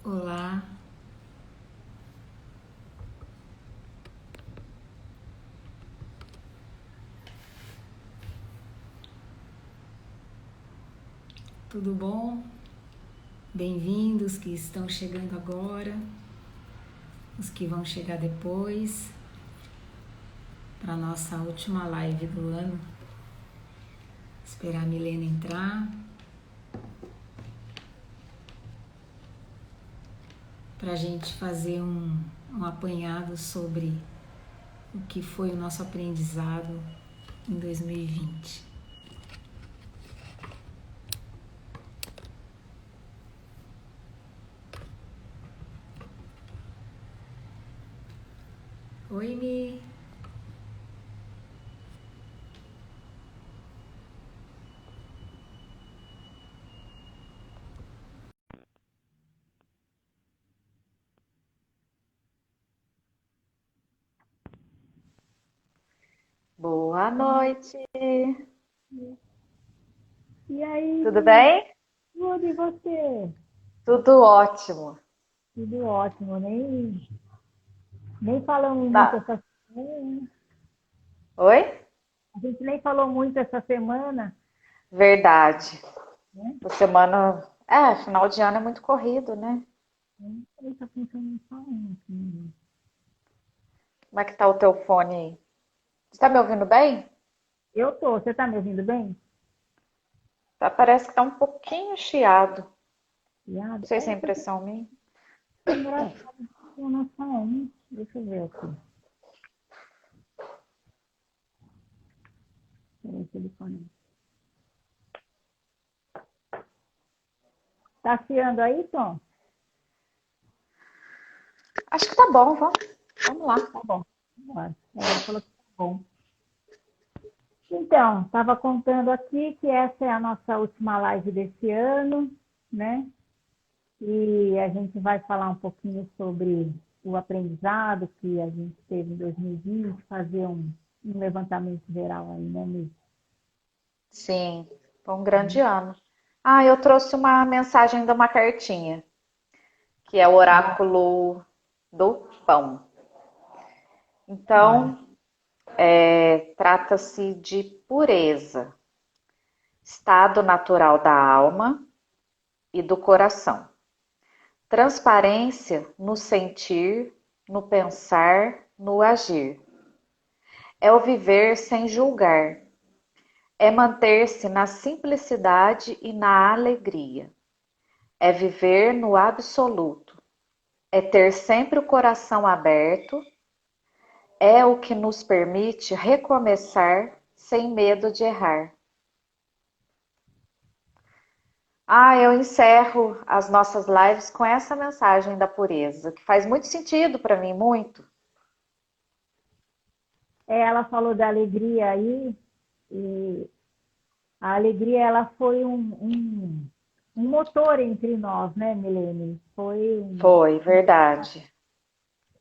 Olá, tudo bom? Bem-vindos que estão chegando agora, os que vão chegar depois, para a nossa última live do ano. Esperar a Milena entrar, para a gente fazer um apanhado sobre o que foi o nosso aprendizado em 2020. Oi, Mi. Boa noite. E aí, Tudo Mi? bem? Tudo e você? Tudo ótimo. Tudo ótimo, nem falamos muito Tá. essa semana. Oi? A gente nem falou muito essa semana, Verdade. né? Essa semana. Final de ano é muito corrido, né? Ele tá pensando só um aqui. Como é que tá o teu fone aí? Você tá me ouvindo bem? Eu tô, você tá me ouvindo bem? Tá, parece que tá um pouquinho chiado. Não Piada? sei se é Essa impressão minha. é engraçada, funciona só um. Deixa eu ver aqui. Peraí, telefone. Tá chiando aí, Tom? Acho que tá bom, vamos lá. Tá bom. Bora. Ela falou que tá bom. Então, estava contando aqui que essa é a nossa última live desse ano, né? E a gente vai falar um pouquinho sobre o aprendizado que a gente teve em 2020, fazer um levantamento geral aí, né, Mi? Sim, foi um grande ano. Ah, eu trouxe uma mensagem de uma cartinha, que é o oráculo do pão. Bora. Então, trata-se de pureza, estado natural da alma e do coração. Transparência no sentir, no pensar, no agir. É o viver sem julgar. É manter-se na simplicidade e na alegria. É viver no absoluto. É ter sempre o coração aberto. É o que nos permite recomeçar sem medo de errar. Eu encerro as nossas lives com essa mensagem da pureza, que faz muito sentido para mim, muito. Ela falou da alegria aí, e a alegria ela foi um motor entre nós, né, Milene? Foi, verdade.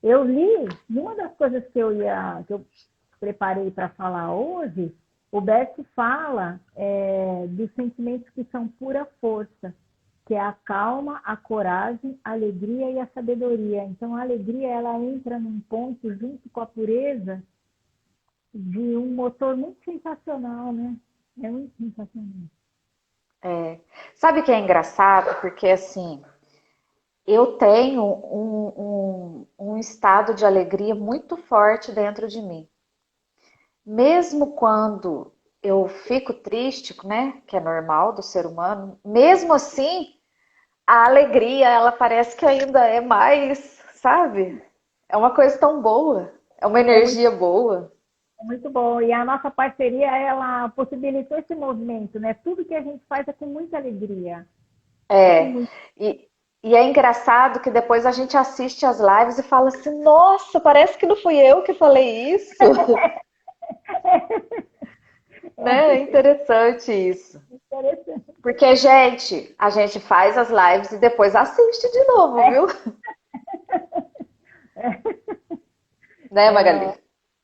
Eu li, uma das coisas que eu preparei para falar hoje, o Bert fala dos sentimentos que são pura força, que é a calma, a coragem, a alegria e a sabedoria. Então, a alegria ela entra num ponto junto com a pureza de um motor muito sensacional, né? É muito sensacional. É. Sabe o que é engraçado? Porque assim, eu tenho um estado de alegria muito forte dentro de mim. Mesmo quando eu fico triste, né? Que é normal do ser humano, mesmo assim, a alegria, ela parece que ainda é mais, sabe? É uma coisa tão boa, é uma É muito, energia boa. é muito bom. E a nossa parceria, ela possibilitou esse movimento, né? Tudo que a gente faz é com muita alegria. É com É, muito. e, e é engraçado que depois a gente assiste as lives e fala assim: nossa, parece que não fui eu que falei isso, né? É interessante isso. Interessante. Porque, gente, a gente faz as lives e depois assiste de novo, viu? Né, Magali?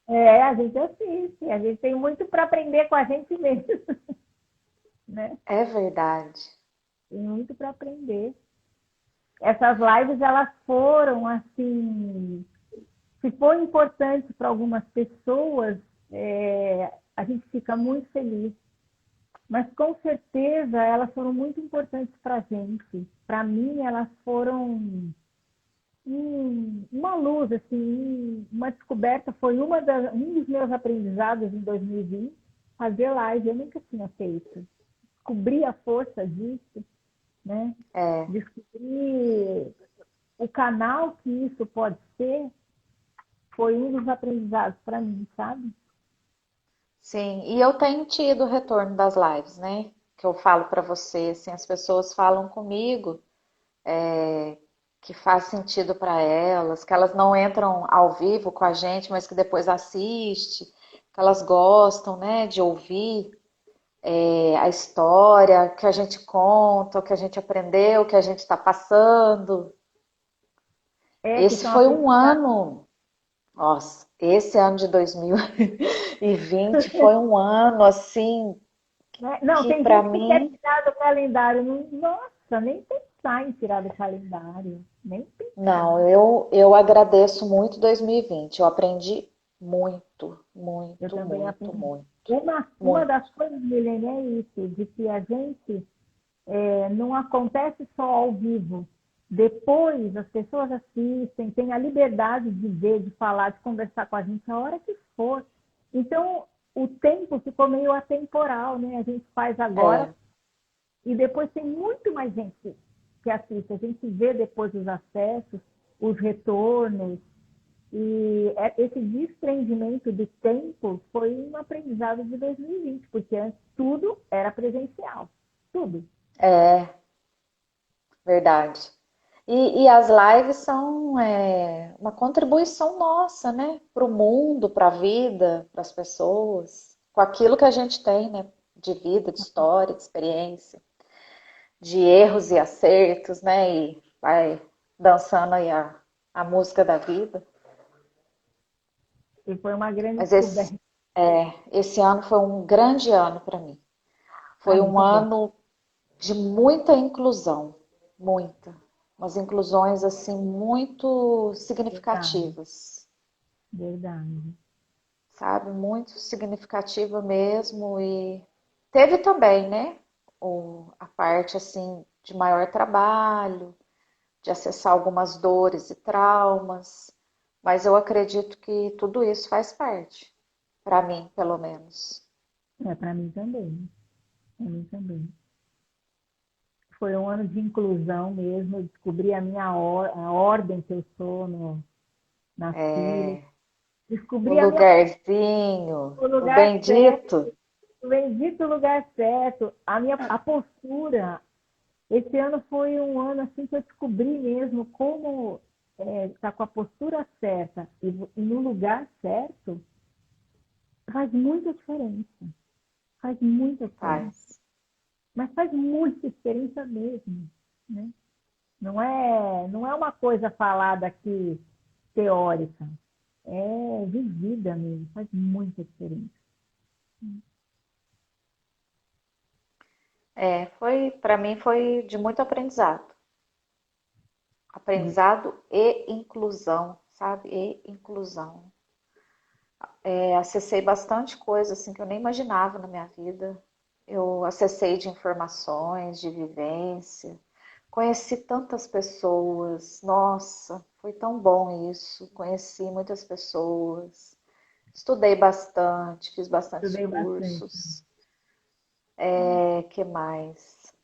A gente assiste, a gente tem muito para aprender com a gente mesmo, né? É verdade. Tem muito para aprender. essas lives, elas foram, assim, se for importante para algumas pessoas, a gente fica muito feliz. Mas, com certeza, elas foram muito importantes para a gente. Para mim, elas foram uma luz, assim, uma descoberta. Foi um dos meus aprendizados em 2020, fazer live. Eu nunca tinha feito. Descobri a força disso, né? É, Descobrir o canal que isso pode ser, foi um dos aprendizados para mim, sabe? sim. E eu tenho tido o retorno das lives, né? Que eu falo para você, assim, as pessoas falam comigo que faz sentido para elas, que elas não entram ao vivo com a gente, mas que depois assiste, que elas gostam, né, de ouvir a história que a gente conta, o que a gente aprendeu, o que a gente está passando. Que Esse são foi um aprendizados. ano, nossa, esse ano de 2020 foi um ano assim Né? Não, que tem para gente que quer mim, tirar do calendário. Nossa, nem pensar em tirar do calendário. Nem pensar. não, eu agradeço muito 2020. Eu aprendi muito, Eu muito, também muito, aprendi. muito, Uma muito. das coisas, Milene, é isso, de que a gente não acontece só ao vivo. Depois as pessoas assistem, têm a liberdade de ver, de falar, de conversar com a gente a hora que for. Então, o tempo ficou meio atemporal, né? A gente faz agora É, e depois tem muito mais gente que assiste. A gente vê depois os acessos, os retornos. E esse desprendimento de tempo foi um aprendizado de 2020, porque antes tudo era presencial. Tudo. é verdade. E as lives são uma contribuição nossa, né? Para o mundo, para a vida, para as pessoas, com aquilo que a gente tem, né? De vida, de história, de experiência, de erros e acertos, né? E vai dançando aí a música da vida. E foi uma grande Mas descoberta esse ano foi um grande ano para mim. para Foi mim um também. ano de muita inclusão, muita. Umas inclusões assim muito Verdade, significativas, verdade. sabe? Muito significativa mesmo e teve também, né? A parte assim de maior trabalho, de acessar algumas dores e traumas, mas eu acredito que tudo isso faz parte, para mim, pelo menos. Para mim também. Para mim também. Foi um ano de inclusão mesmo. Eu descobri a ordem que eu sou na fila. O Descobri lugarzinho, o o lugar certo, bendito. o bendito lugar certo. A postura. Esse ano foi um ano assim que eu descobri mesmo como estar com a postura certa e no lugar certo faz muita diferença. Faz muita diferença. Faz. Mas faz muita diferença mesmo, né? Não é uma coisa falada aqui teórica, é vivida mesmo, faz muita diferença. Para mim foi de muito aprendizado. Aprendizado e inclusão, sabe? E inclusão. Acessei bastante coisa assim que eu nem imaginava na minha vida. Eu acessei de informações, de vivência. Conheci tantas pessoas. Nossa, foi tão bom isso. Conheci muitas pessoas. Estudei bastante, fiz bastantes Estudei bastante. cursos. Que mais?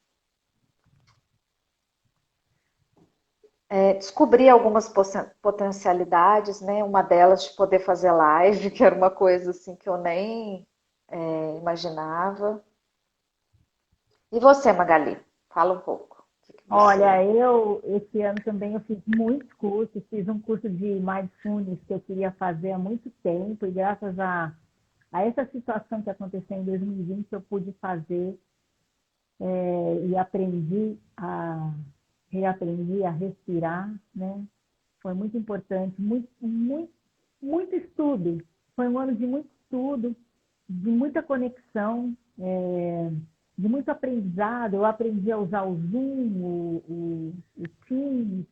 Descobri algumas potencialidades, né? Uma delas de poder fazer live, que era uma coisa assim que eu nem imaginava. E você, Magali? Fala um pouco. O que Olha, você. esse ano também eu fiz muitos cursos, fiz um curso de Mindfulness que eu queria fazer há muito tempo, e graças a essa situação que aconteceu em 2020, eu pude fazer e reaprendi a respirar, né? Foi muito importante, muito estudo. Foi um ano de muito estudo, de muita conexão. de muito aprendizado. Eu aprendi a usar o Zoom, o Teams,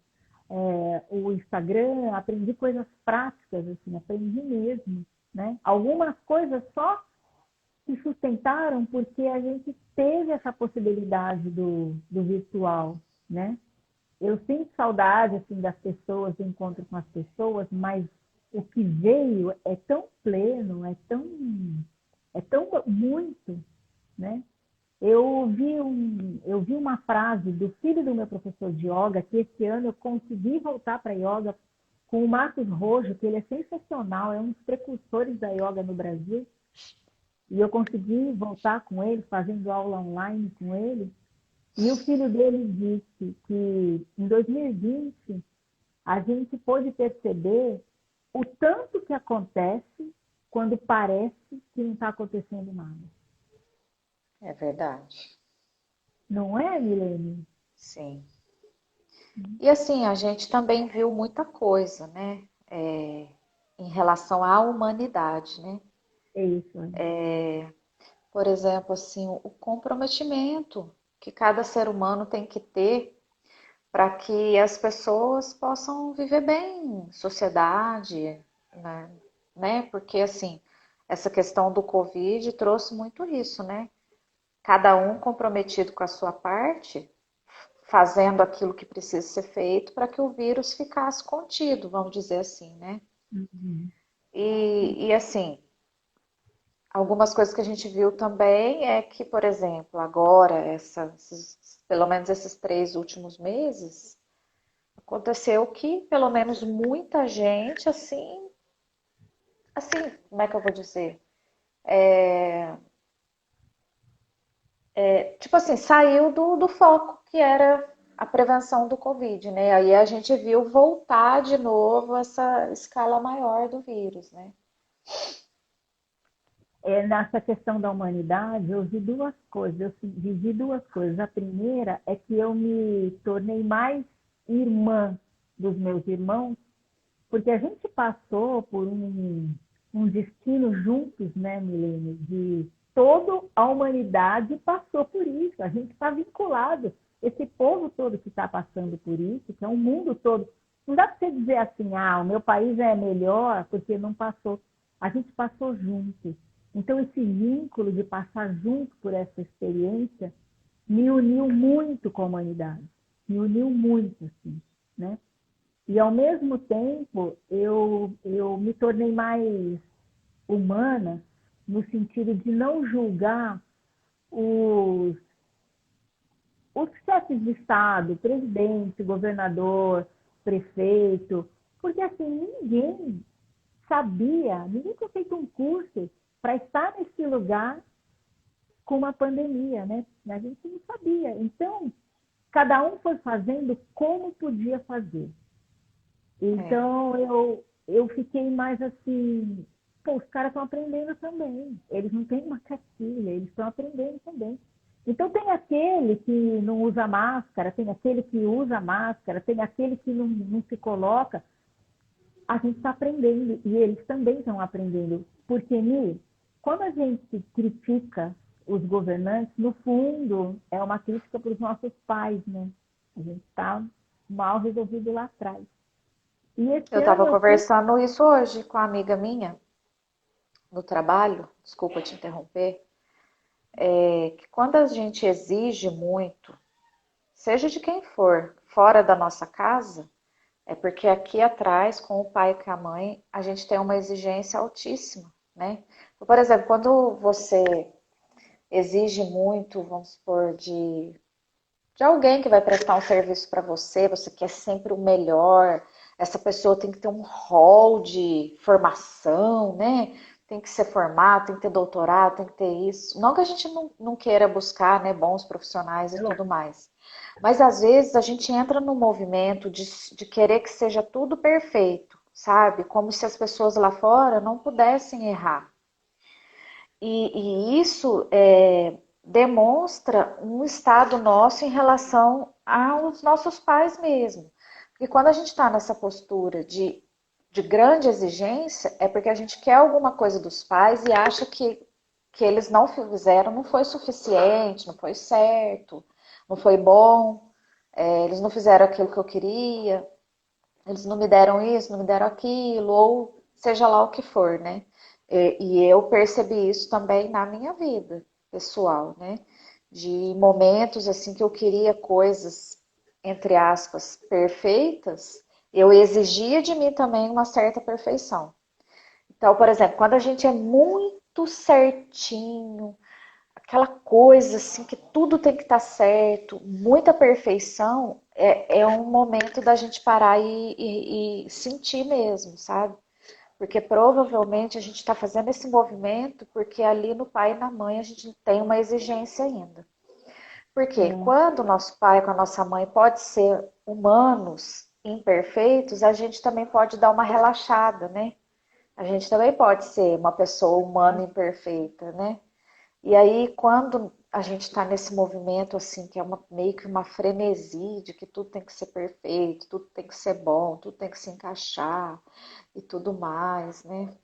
o Instagram, aprendi coisas práticas, assim, aprendi mesmo, né? Algumas coisas só se sustentaram porque a gente teve essa possibilidade do virtual, né? Eu sinto saudade, assim, das pessoas, do encontro com as pessoas, mas o que veio é tão pleno, é tão muito, né? Eu vi uma frase do filho do meu professor de yoga, que esse ano eu consegui voltar para yoga com o Marcos Rojo, que ele é sensacional, é um dos precursores da yoga no Brasil, e eu consegui voltar com ele, fazendo aula online com ele, e o filho dele disse que em 2020 a gente pôde perceber o tanto que acontece quando parece que não está acontecendo nada. É verdade. Não é, Milene? Sim. E assim, a gente também viu muita coisa, né? Em relação à humanidade, né? É isso. Né? Por exemplo, assim, o comprometimento que cada ser humano tem que ter para que as pessoas possam viver bem em sociedade, né? Porque, assim, essa questão do Covid trouxe muito isso, né? Cada um comprometido com a sua parte, fazendo aquilo que precisa ser feito para que o vírus ficasse contido, vamos dizer assim, né? Uhum. E assim, algumas coisas que a gente viu também é que, por exemplo, agora, pelo menos esses 3 últimos meses, aconteceu que, pelo menos, muita gente, assim, como é que eu vou dizer? Tipo assim, saiu do foco que era a prevenção do Covid, né? Aí a gente viu voltar de novo essa escala maior do vírus, né? Nessa questão da humanidade, eu vi duas coisas, eu vivi duas coisas. A primeira é que eu me tornei mais irmã dos meus irmãos, porque a gente passou por um destino juntos, né, Milene? De toda a humanidade passou por isso. A gente está vinculado. Esse povo todo que está passando por isso, que é o mundo todo. Não dá para você dizer assim, o meu país é melhor porque não passou. A gente passou juntos. Então, esse vínculo de passar junto por essa experiência me uniu muito com a humanidade. Me uniu muito, assim, né? E, ao mesmo tempo, eu me tornei mais humana no sentido de não julgar os, os chefes de Estado, presidente, governador, prefeito, porque, assim, ninguém tinha feito um curso para estar nesse lugar com uma pandemia, né? A gente não sabia. Então, cada um foi fazendo como podia fazer. Então, eu fiquei mais assim, os caras estão aprendendo também. Eles não têm uma cartilha, eles estão aprendendo também. Então, tem aquele que não usa máscara, tem aquele que usa máscara, tem aquele que não se coloca. A gente está aprendendo e eles também estão aprendendo. Porque, quando a gente critica os governantes, no fundo, é uma crítica para os nossos pais, né? A gente está mal resolvido lá atrás. E esse Eu estava ano eu fui... conversando isso hoje com uma amiga minha no trabalho, desculpa te interromper, que quando a gente exige muito, seja de quem for, fora da nossa casa, é porque aqui atrás, com o pai e com a mãe, a gente tem uma exigência altíssima, né? Por exemplo, quando você exige muito, vamos supor, de alguém que vai prestar um serviço para você, você quer sempre o melhor, essa pessoa tem que ter um rol de formação, né? Tem que ser formado, tem que ter doutorado, tem que ter isso. Não que a gente não queira buscar, né, bons profissionais e tudo mais. Mas às vezes a gente entra no movimento de querer que seja tudo perfeito, sabe? Como se as pessoas lá fora não pudessem errar. E isso demonstra um estado nosso em relação aos nossos pais mesmo. Porque quando a gente está nessa postura de grande exigência, é porque a gente quer alguma coisa dos pais e acha que que eles não fizeram não foi suficiente, não foi certo, não foi bom, eles não fizeram aquilo que eu queria, eles não me deram isso, não me deram aquilo, ou seja lá o que for, né? E eu percebi isso também na minha vida pessoal, né? De momentos assim que eu queria coisas, entre aspas, perfeitas, eu exigia de mim também uma certa perfeição. Então, por exemplo, quando a gente é muito certinho, aquela coisa assim que tudo tem que estar certo, muita perfeição, é um momento da gente parar e sentir mesmo, sabe? Porque provavelmente a gente está fazendo esse movimento porque ali no pai e na mãe a gente tem uma exigência ainda. Porque É, quando o nosso pai com a nossa mãe pode ser humanos, imperfeitos, a gente também pode dar uma relaxada, né? A gente também pode ser uma pessoa humana imperfeita, né? E aí, quando a gente está nesse movimento, assim, que é meio que uma frenesi de que tudo tem que ser perfeito, tudo tem que ser bom, tudo tem que se encaixar e tudo mais, né?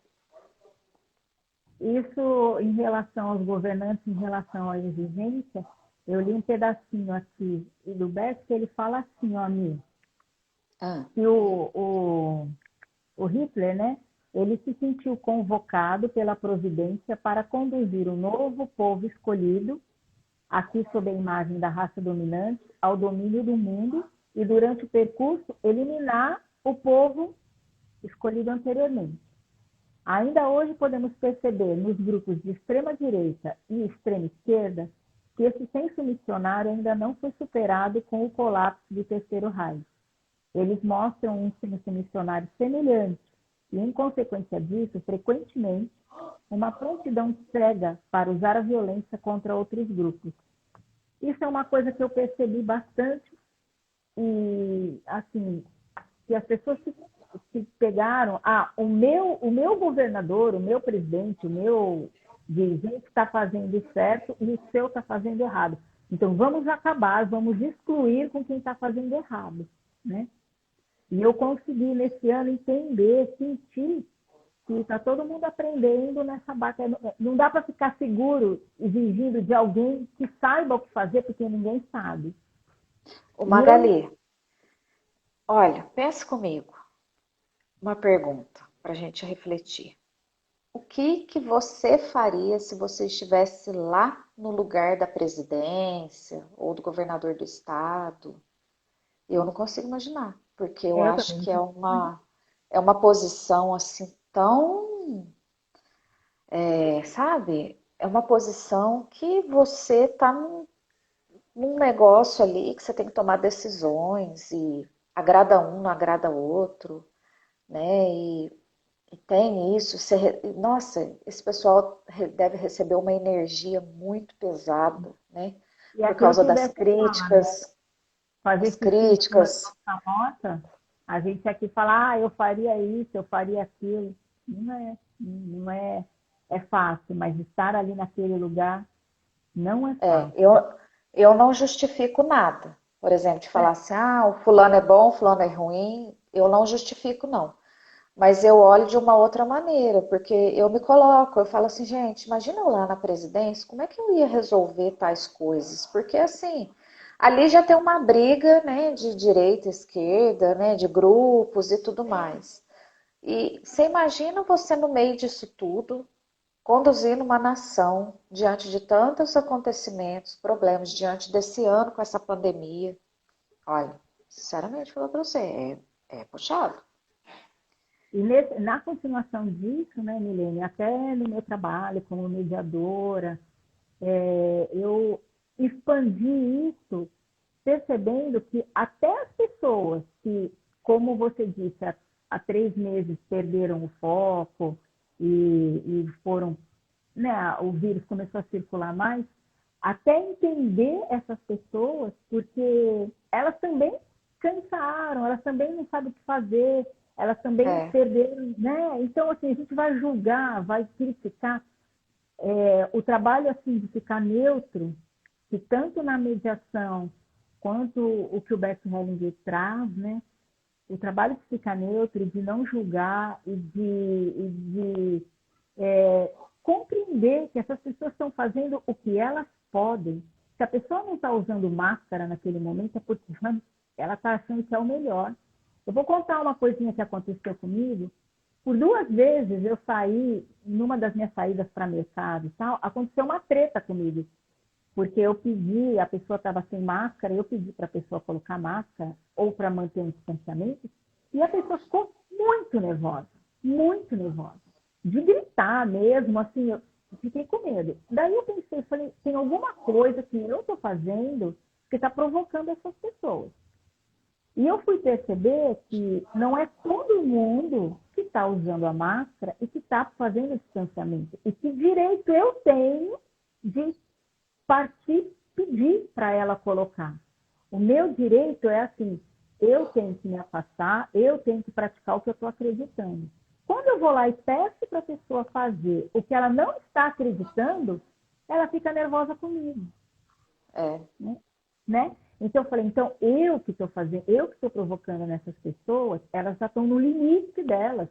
isso em relação aos governantes, em relação à exigência, eu li um pedacinho aqui do Bess que ele fala assim, ó, amigo, Ah, que o Hitler, né, ele se sentiu convocado pela providência para conduzir o novo povo escolhido, aqui sob a imagem da raça dominante, ao domínio do mundo e, durante o percurso, eliminar o povo escolhido anteriormente. Ainda hoje podemos perceber nos grupos de extrema-direita e extrema-esquerda que esse senso missionário ainda não foi superado com o colapso do Terceiro Reich. Eles mostram um senso missionário semelhante e, em consequência disso, frequentemente, uma prontidão cega para usar a violência contra outros grupos. Isso é uma coisa que eu percebi bastante e, assim, que as pessoas se pegaram, o meu governador, o meu presidente, o meu dirigente está fazendo certo e o seu está fazendo errado. Então, vamos acabar, vamos excluir com quem está fazendo errado, né? E eu consegui, nesse ano, entender, sentir que está todo mundo aprendendo nessa barca. Não dá para ficar seguro exigindo de alguém que saiba o que fazer, porque ninguém sabe. o E eu, Magali, olha, pense comigo, uma pergunta para a gente refletir. O que você faria se você estivesse lá no lugar da presidência ou do governador do estado? Eu não consigo imaginar, porque eu eu acho também. que é uma posição assim tão, sabe? É uma posição que você está num negócio ali que você tem que tomar decisões e agrada um, não agrada outro, né? E tem isso. Nossa, esse pessoal deve receber uma energia muito pesada, né? E Por aquilo causa que o das Beto fala, né? críticas, Fazer as xixi em cima da críticas. nossa moto, a gente aqui fala, eu faria isso, eu faria aquilo. Não é fácil, mas estar ali naquele lugar não é É, fácil. eu não justifico nada. Por exemplo, de falar assim, o fulano é bom, o fulano é ruim, eu não justifico, não. Mas eu olho de uma outra maneira, porque eu me coloco, eu falo assim, gente, imagina eu lá na presidência, como é que eu ia resolver tais coisas? Porque assim, ali já tem uma briga, né, de direita, esquerda, né, de grupos e tudo mais. E você imagina você no meio disso tudo, conduzindo uma nação diante de tantos acontecimentos, problemas, diante desse ano com essa pandemia. Olha, sinceramente, falar para você, é puxado. E na continuação disso, né, Milene, até no meu trabalho como mediadora, eu expandi isso percebendo que até as pessoas que, como você disse, há 3 meses perderam o foco e foram, né, o vírus começou a circular mais, até entender essas pessoas, porque elas também cansaram, elas também não sabem o que fazer, elas também É, perderam, né? Então, assim, a gente vai julgar, vai criticar. O trabalho, assim, de ficar neutro, que tanto na mediação quanto o que o Bert Hellinger traz, né? O trabalho de ficar neutro, de não julgar e de compreender que essas pessoas estão fazendo o que elas podem. Se a pessoa não está usando máscara naquele momento, é porque ela está achando que é o melhor. Eu vou contar uma coisinha que aconteceu comigo. Por 2 vezes eu saí, numa das minhas saídas para mercado e tal, aconteceu uma treta comigo. Porque eu pedi, a pessoa estava sem máscara, eu pedi para a pessoa colocar máscara ou para manter um distanciamento, e a pessoa ficou muito nervosa, de gritar mesmo, assim, eu fiquei com medo. Daí eu pensei, falei, tem alguma coisa que eu estou fazendo que está provocando essas pessoas. E eu fui perceber que não é todo mundo que está usando a máscara e que está fazendo o distanciamento. E que direito eu tenho de partir, pedir para ela colocar. O meu direito é assim, eu tenho que me afastar, eu tenho que praticar o que eu estou acreditando. Quando eu vou lá e peço para a pessoa fazer o que ela não está acreditando, ela fica nervosa comigo. Né? Então eu falei, então eu que estou fazendo, eu que estou provocando nessas pessoas, elas já estão no limite delas.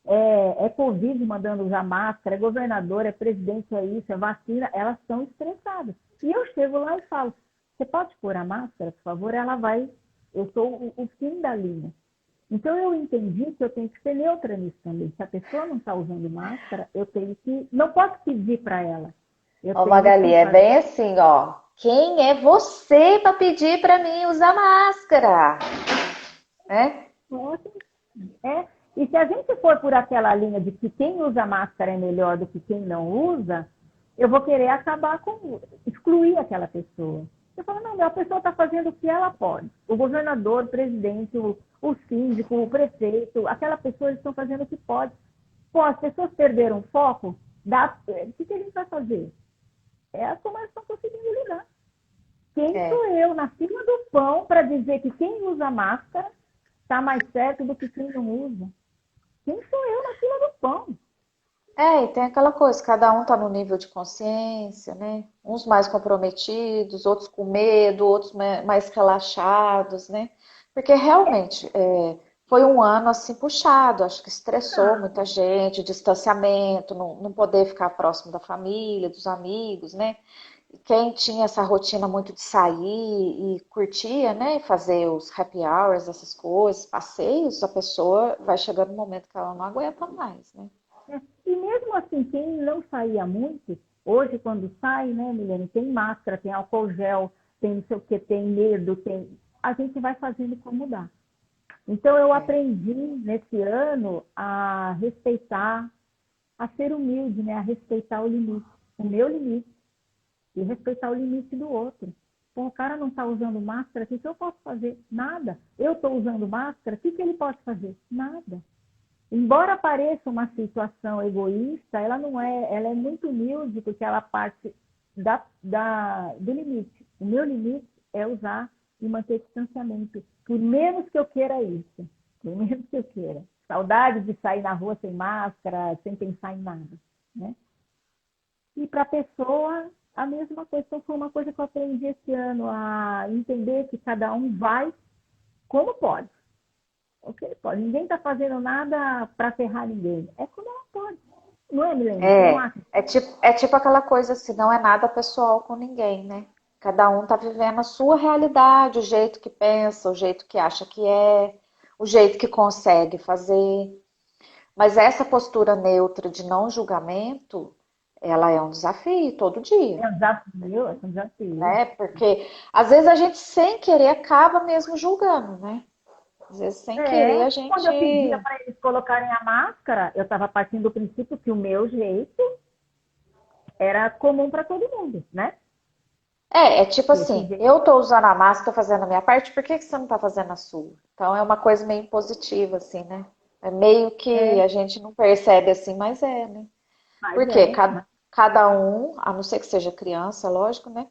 É Covid mandando usar máscara, é governador, é presidente, é isso, é vacina, elas estão estressadas. E eu chego lá e falo, você pode pôr a máscara, por favor? Ela vai, eu sou o fim da linha. Então eu entendi que eu tenho que ser neutra nisso também. Se a pessoa não está usando máscara, eu tenho que, não posso pedir para ela. Ó, Magali, é bem assim, ó. Quem é você para pedir para mim usar máscara? Né? E se a gente for por aquela linha de que quem usa máscara é melhor do que quem não usa, eu vou querer acabar com, excluir aquela pessoa. Eu falo, não, a pessoa está fazendo o que ela pode. O governador, o presidente, o síndico, o prefeito, aquela pessoa, eles estão fazendo o que pode. Pô, as pessoas perderam o foco, o que a gente vai fazer? É como elas estão conseguindo lidar. Quem sou eu na fila do pão para dizer que quem usa máscara está mais certo do que quem não usa? Quem sou eu na fila do pão? E tem aquela coisa, cada um está no nível de consciência, né? Uns mais comprometidos, outros com medo, outros mais relaxados, né? Porque realmente foi um ano assim puxado, acho que estressou muita gente, distanciamento, não poder ficar próximo da família, dos amigos, né? Quem tinha essa rotina muito de sair e curtia, né? Fazer os happy hours, essas coisas, passeios, a pessoa vai chegando no momento que ela não aguenta mais, né? E mesmo assim, quem não saía muito, hoje quando sai, né, Milene, tem máscara, tem álcool gel, tem não sei o que, tem medo, a gente vai fazendo como dá. Então eu aprendi nesse ano a respeitar, a ser humilde, né, a respeitar o limite, o meu limite, e respeitar o limite do outro. Bom, o cara não está usando máscara, o que eu posso fazer? Nada. Eu estou usando máscara, o que ele pode fazer? Nada. Embora pareça uma situação egoísta, ela não é, ela é muito humilde porque ela parte do limite. O meu limite é usar e manter distanciamento, por menos que eu queira isso, por menos que eu queira. Saudade de sair na rua sem máscara, sem pensar em nada, né? E para a pessoa, a mesma coisa. Então, foi uma coisa que eu aprendi esse ano, a entender que cada um vai como pode. Ok, pode. Ninguém está fazendo nada para ferrar ninguém. É como ela pode. Não é, Milene? É tipo aquela coisa assim, não é nada pessoal com ninguém, né? Cada um está vivendo a sua realidade, o jeito que pensa, o jeito que acha que é, o jeito que consegue fazer. Mas essa postura neutra de não julgamento, ela é um desafio todo dia. É um desafio. Né? Porque às vezes a gente sem querer acaba mesmo julgando, né? Às vezes sem querer a gente... Quando eu pedia para eles colocarem a máscara, eu estava partindo do princípio que o meu jeito era comum para todo mundo, né? É tipo assim, eu tô usando a máscara, tô fazendo a minha parte, por que você não tá fazendo a sua? Então é uma coisa meio impositiva, assim, né? É meio que a gente não percebe assim, mas né? Porque cada um, a não ser que seja criança, lógico, né?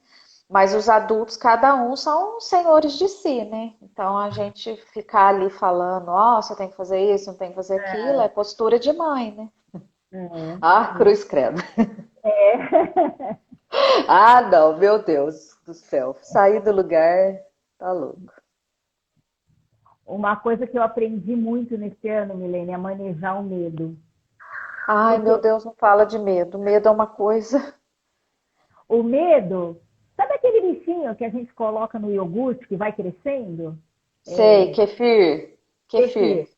Mas os adultos, cada um são senhores de si, né? Então a gente ficar ali falando, você tem que fazer isso, não tem que fazer aquilo, é postura de mãe, né? Cruz credo. Não, meu Deus do céu. Sair do lugar, tá louco. Uma coisa que eu aprendi muito nesse ano, Milene, é manejar o medo. Ai, meu Porque Deus, não fala de medo. Medo é uma coisa. o medo, sabe aquele bichinho que a gente coloca no iogurte que vai crescendo? Sei, kefir. Kefir. Esse,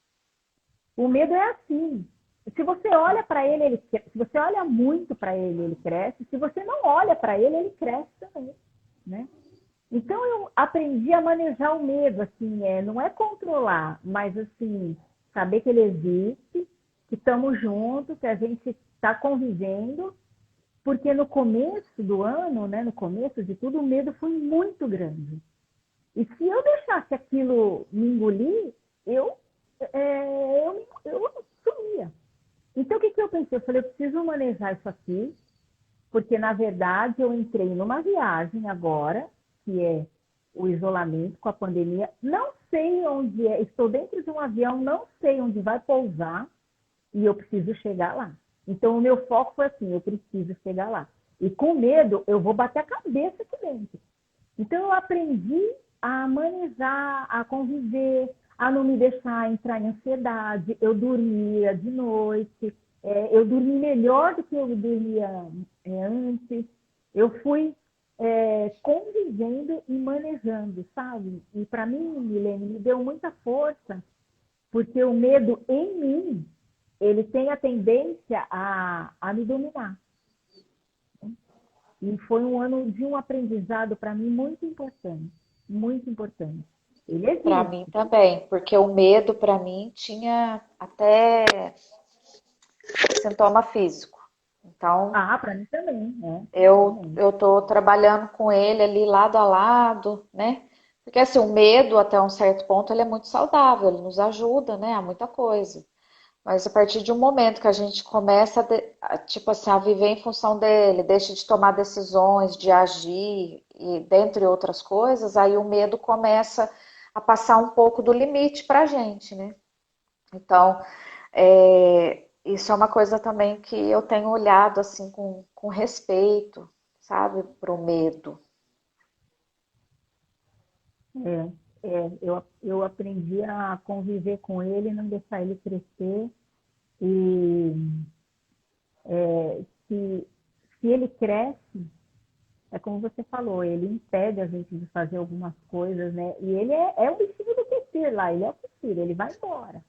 o medo é assim. Se você olha para ele, se você olha muito para ele, ele cresce. Se você não olha para ele, ele cresce também, né? Então eu aprendi a manejar o medo, assim, não é controlar, mas assim, saber que ele existe, que estamos juntos, que a gente está convivendo, porque no começo do ano, né, no começo de tudo, o medo foi muito grande. E se eu deixasse aquilo me engolir, eu, eu sumia. Então o que eu pensei? Eu falei, eu preciso manejar isso aqui, porque na verdade eu entrei numa viagem agora, que é o isolamento com a pandemia. Não sei onde é, estou dentro de um avião, não sei onde vai pousar e eu preciso chegar lá. Então o meu foco foi assim, eu preciso chegar lá. E com medo eu vou bater a cabeça aqui dentro. Então eu aprendi a manejar, a conviver, a não me deixar entrar em ansiedade. Eu dormia de noite, eu dormi melhor do que eu dormia antes. Eu fui convivendo e manejando, sabe? E para mim, Milene, me deu muita força, porque o medo em mim, ele tem a tendência a me dominar. E foi um ano de um aprendizado para mim muito importante, muito importante. Ele Para mim existe. também, porque o medo para mim tinha até sintoma físico. Então, Ah, para mim também, né? eu Também. eu tô trabalhando com ele ali lado a lado, né? Porque assim, o medo até um certo ponto ele é muito saudável, ele nos ajuda, né, a muita coisa. Mas a partir de um momento que a gente começa tipo assim, a viver em função dele, deixa de tomar decisões, de agir e dentre outras coisas, aí o medo começa a passar um pouco do limite para a gente, né? Então, isso é uma coisa também que eu tenho olhado assim com respeito, sabe, para o medo. Eu aprendi a conviver com ele, não deixar ele crescer. E se, se ele cresce, é como você falou, ele impede a gente de fazer algumas coisas, né? E ele é o bichinho do Kefir lá, ele é o Kefir, ele vai embora.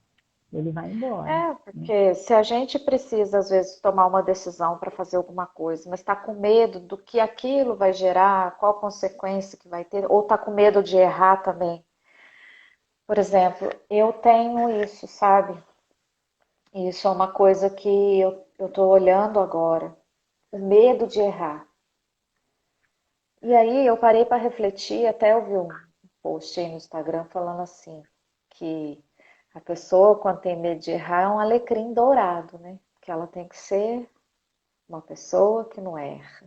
Ele vai embora. É, Né? porque se a gente precisa, às vezes, tomar uma decisão para fazer alguma coisa, mas está com medo do que aquilo vai gerar, qual consequência que vai ter, ou está com medo de errar também. Por exemplo, eu tenho isso, sabe? Isso é uma coisa que eu tô olhando agora. O medo de errar. E aí eu parei para refletir, até eu vi um post aí no Instagram falando assim, que a pessoa, quando tem medo de errar, é um alecrim dourado, né? Que ela tem que ser uma pessoa que não erra.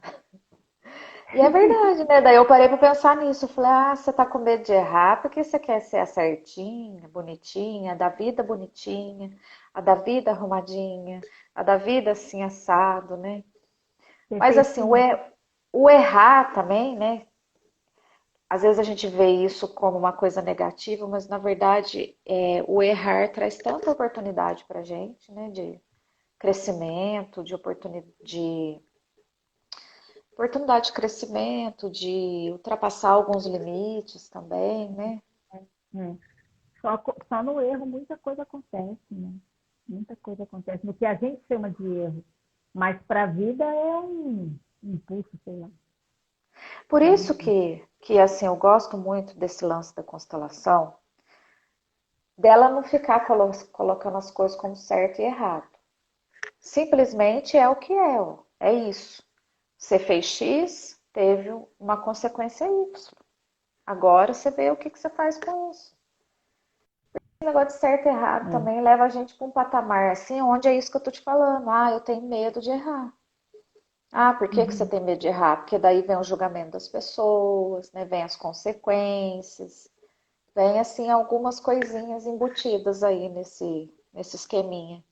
E é verdade, né? Daí eu parei para pensar nisso. Eu falei, ah, você tá com medo de errar porque você quer ser a certinha, bonitinha, a da vida bonitinha, a da vida arrumadinha, a da vida assim assado, né? Mas assim, Perfeição. o errar também, né? Às vezes a gente vê isso como uma coisa negativa, mas na verdade o errar traz tanta oportunidade para a gente, né? De crescimento, oportunidade de crescimento, de ultrapassar alguns limites também, né? É. Só no erro muita coisa acontece, né? Muita coisa acontece. No que a gente chama de erro. Mas para a vida é um impulso, sei lá. Por É um isso impulso. que assim, eu gosto muito desse lance da constelação, dela não ficar colocando as coisas como certo e errado. Simplesmente é o que é, ó. É isso. Você fez X, teve uma consequência Y. Agora você vê o que você faz com isso. O negócio de certo e errado É. também leva a gente para um patamar assim, onde é isso que eu tô te falando. Ah, eu tenho medo de errar. Ah, por que você Uhum. tem medo de errar? Porque daí vem o julgamento das pessoas, né? Vem as consequências, vem assim algumas coisinhas embutidas aí nesse esqueminha.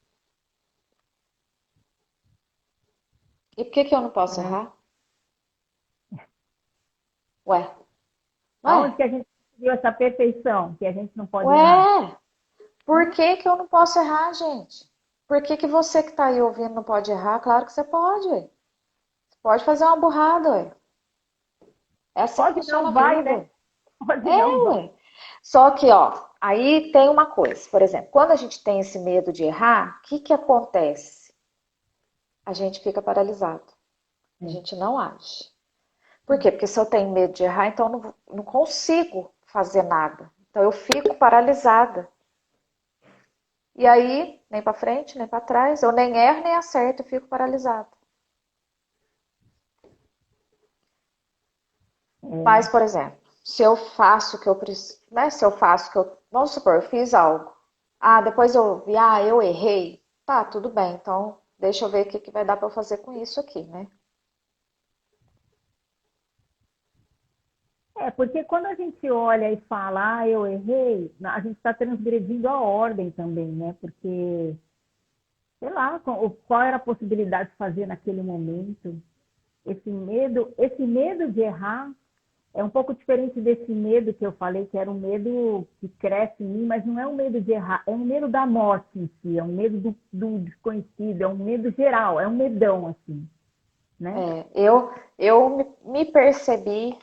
E por que eu não posso É. errar? Ué, ué, Aonde que a gente viu essa perfeição que a gente não pode errar? ué, por Né? que eu não posso errar, gente? Por que que você que está aí ouvindo não pode errar? Claro que você pode, ué. Você pode fazer uma burrada, ué. É assim que Pode funciona não a vai, né? vida. Pode É, não vai. ué. Só que, ó, aí tem uma coisa. Por exemplo, quando a gente tem esse medo de errar, o que que acontece? A gente fica paralisado. A É. gente não age. Por quê? Porque se eu tenho medo de errar, então eu não consigo fazer nada. Então eu fico paralisada. E aí, nem para frente, nem para trás, eu nem erro, nem acerto, eu fico paralisada. Mas, por exemplo, se eu faço o que eu preciso, né? Se eu faço o que eu, vamos supor, eu fiz algo. Ah, depois eu vi, eu errei. Tá, tudo bem. Então, deixa eu ver o que que vai dar para eu fazer com isso aqui, né? Porque quando a gente olha e fala, eu errei, a gente está transgredindo a ordem também, né? Porque, sei lá, qual era a possibilidade de fazer naquele momento. Esse medo de errar é um pouco diferente desse medo que eu falei, que era um medo que cresce em mim, mas não é um medo de errar, é um medo da morte em si, é um medo do desconhecido, é um medo geral, é um medão, assim, né? Eu me percebi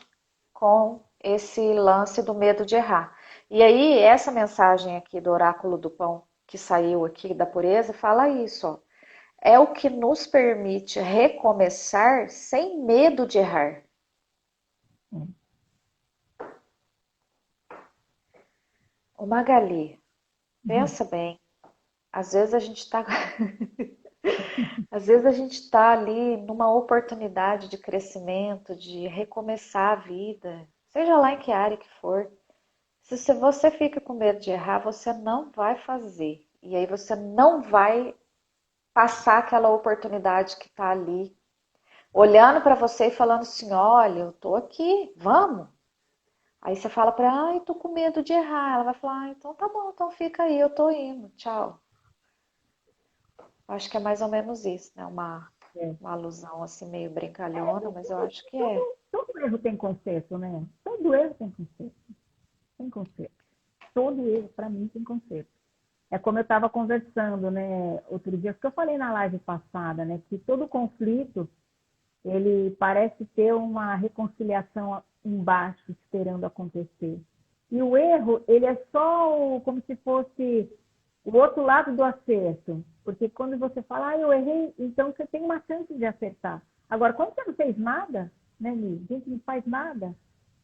com esse lance do medo de errar. E aí, essa mensagem aqui do Oráculo do Pão, que saiu aqui da pureza, fala isso, ó. É o que nos permite recomeçar sem medo de errar. Ô Magali, pensa bem. Às vezes a gente está Às vezes a gente está ali numa oportunidade de crescimento, de recomeçar a vida, seja lá em que área que for. Se você fica com medo de errar, você não vai fazer. E aí você não vai passar aquela oportunidade que está ali, olhando para você e falando assim: olha, eu tô aqui, vamos. Aí você fala para ela: ai, tô com medo de errar. Ela vai falar: ah, então tá bom, então fica aí, eu tô indo, tchau. Acho que é mais ou menos isso, né? É. Uma alusão assim meio brincalhona, mas eu acho que é. Todo erro tem conserto, né? Todo erro tem conserto. Tem conserto. Todo erro, para mim, tem conserto. É como eu estava conversando, né, outro dia, que eu falei na live passada, né, que todo conflito, ele parece ter uma reconciliação embaixo, esperando acontecer. E o erro, ele é só como se fosse o outro lado do acerto. Porque quando você fala, eu errei, então você tem uma chance de acertar. Agora, quando você não fez nada, né, Mi? A gente não faz nada,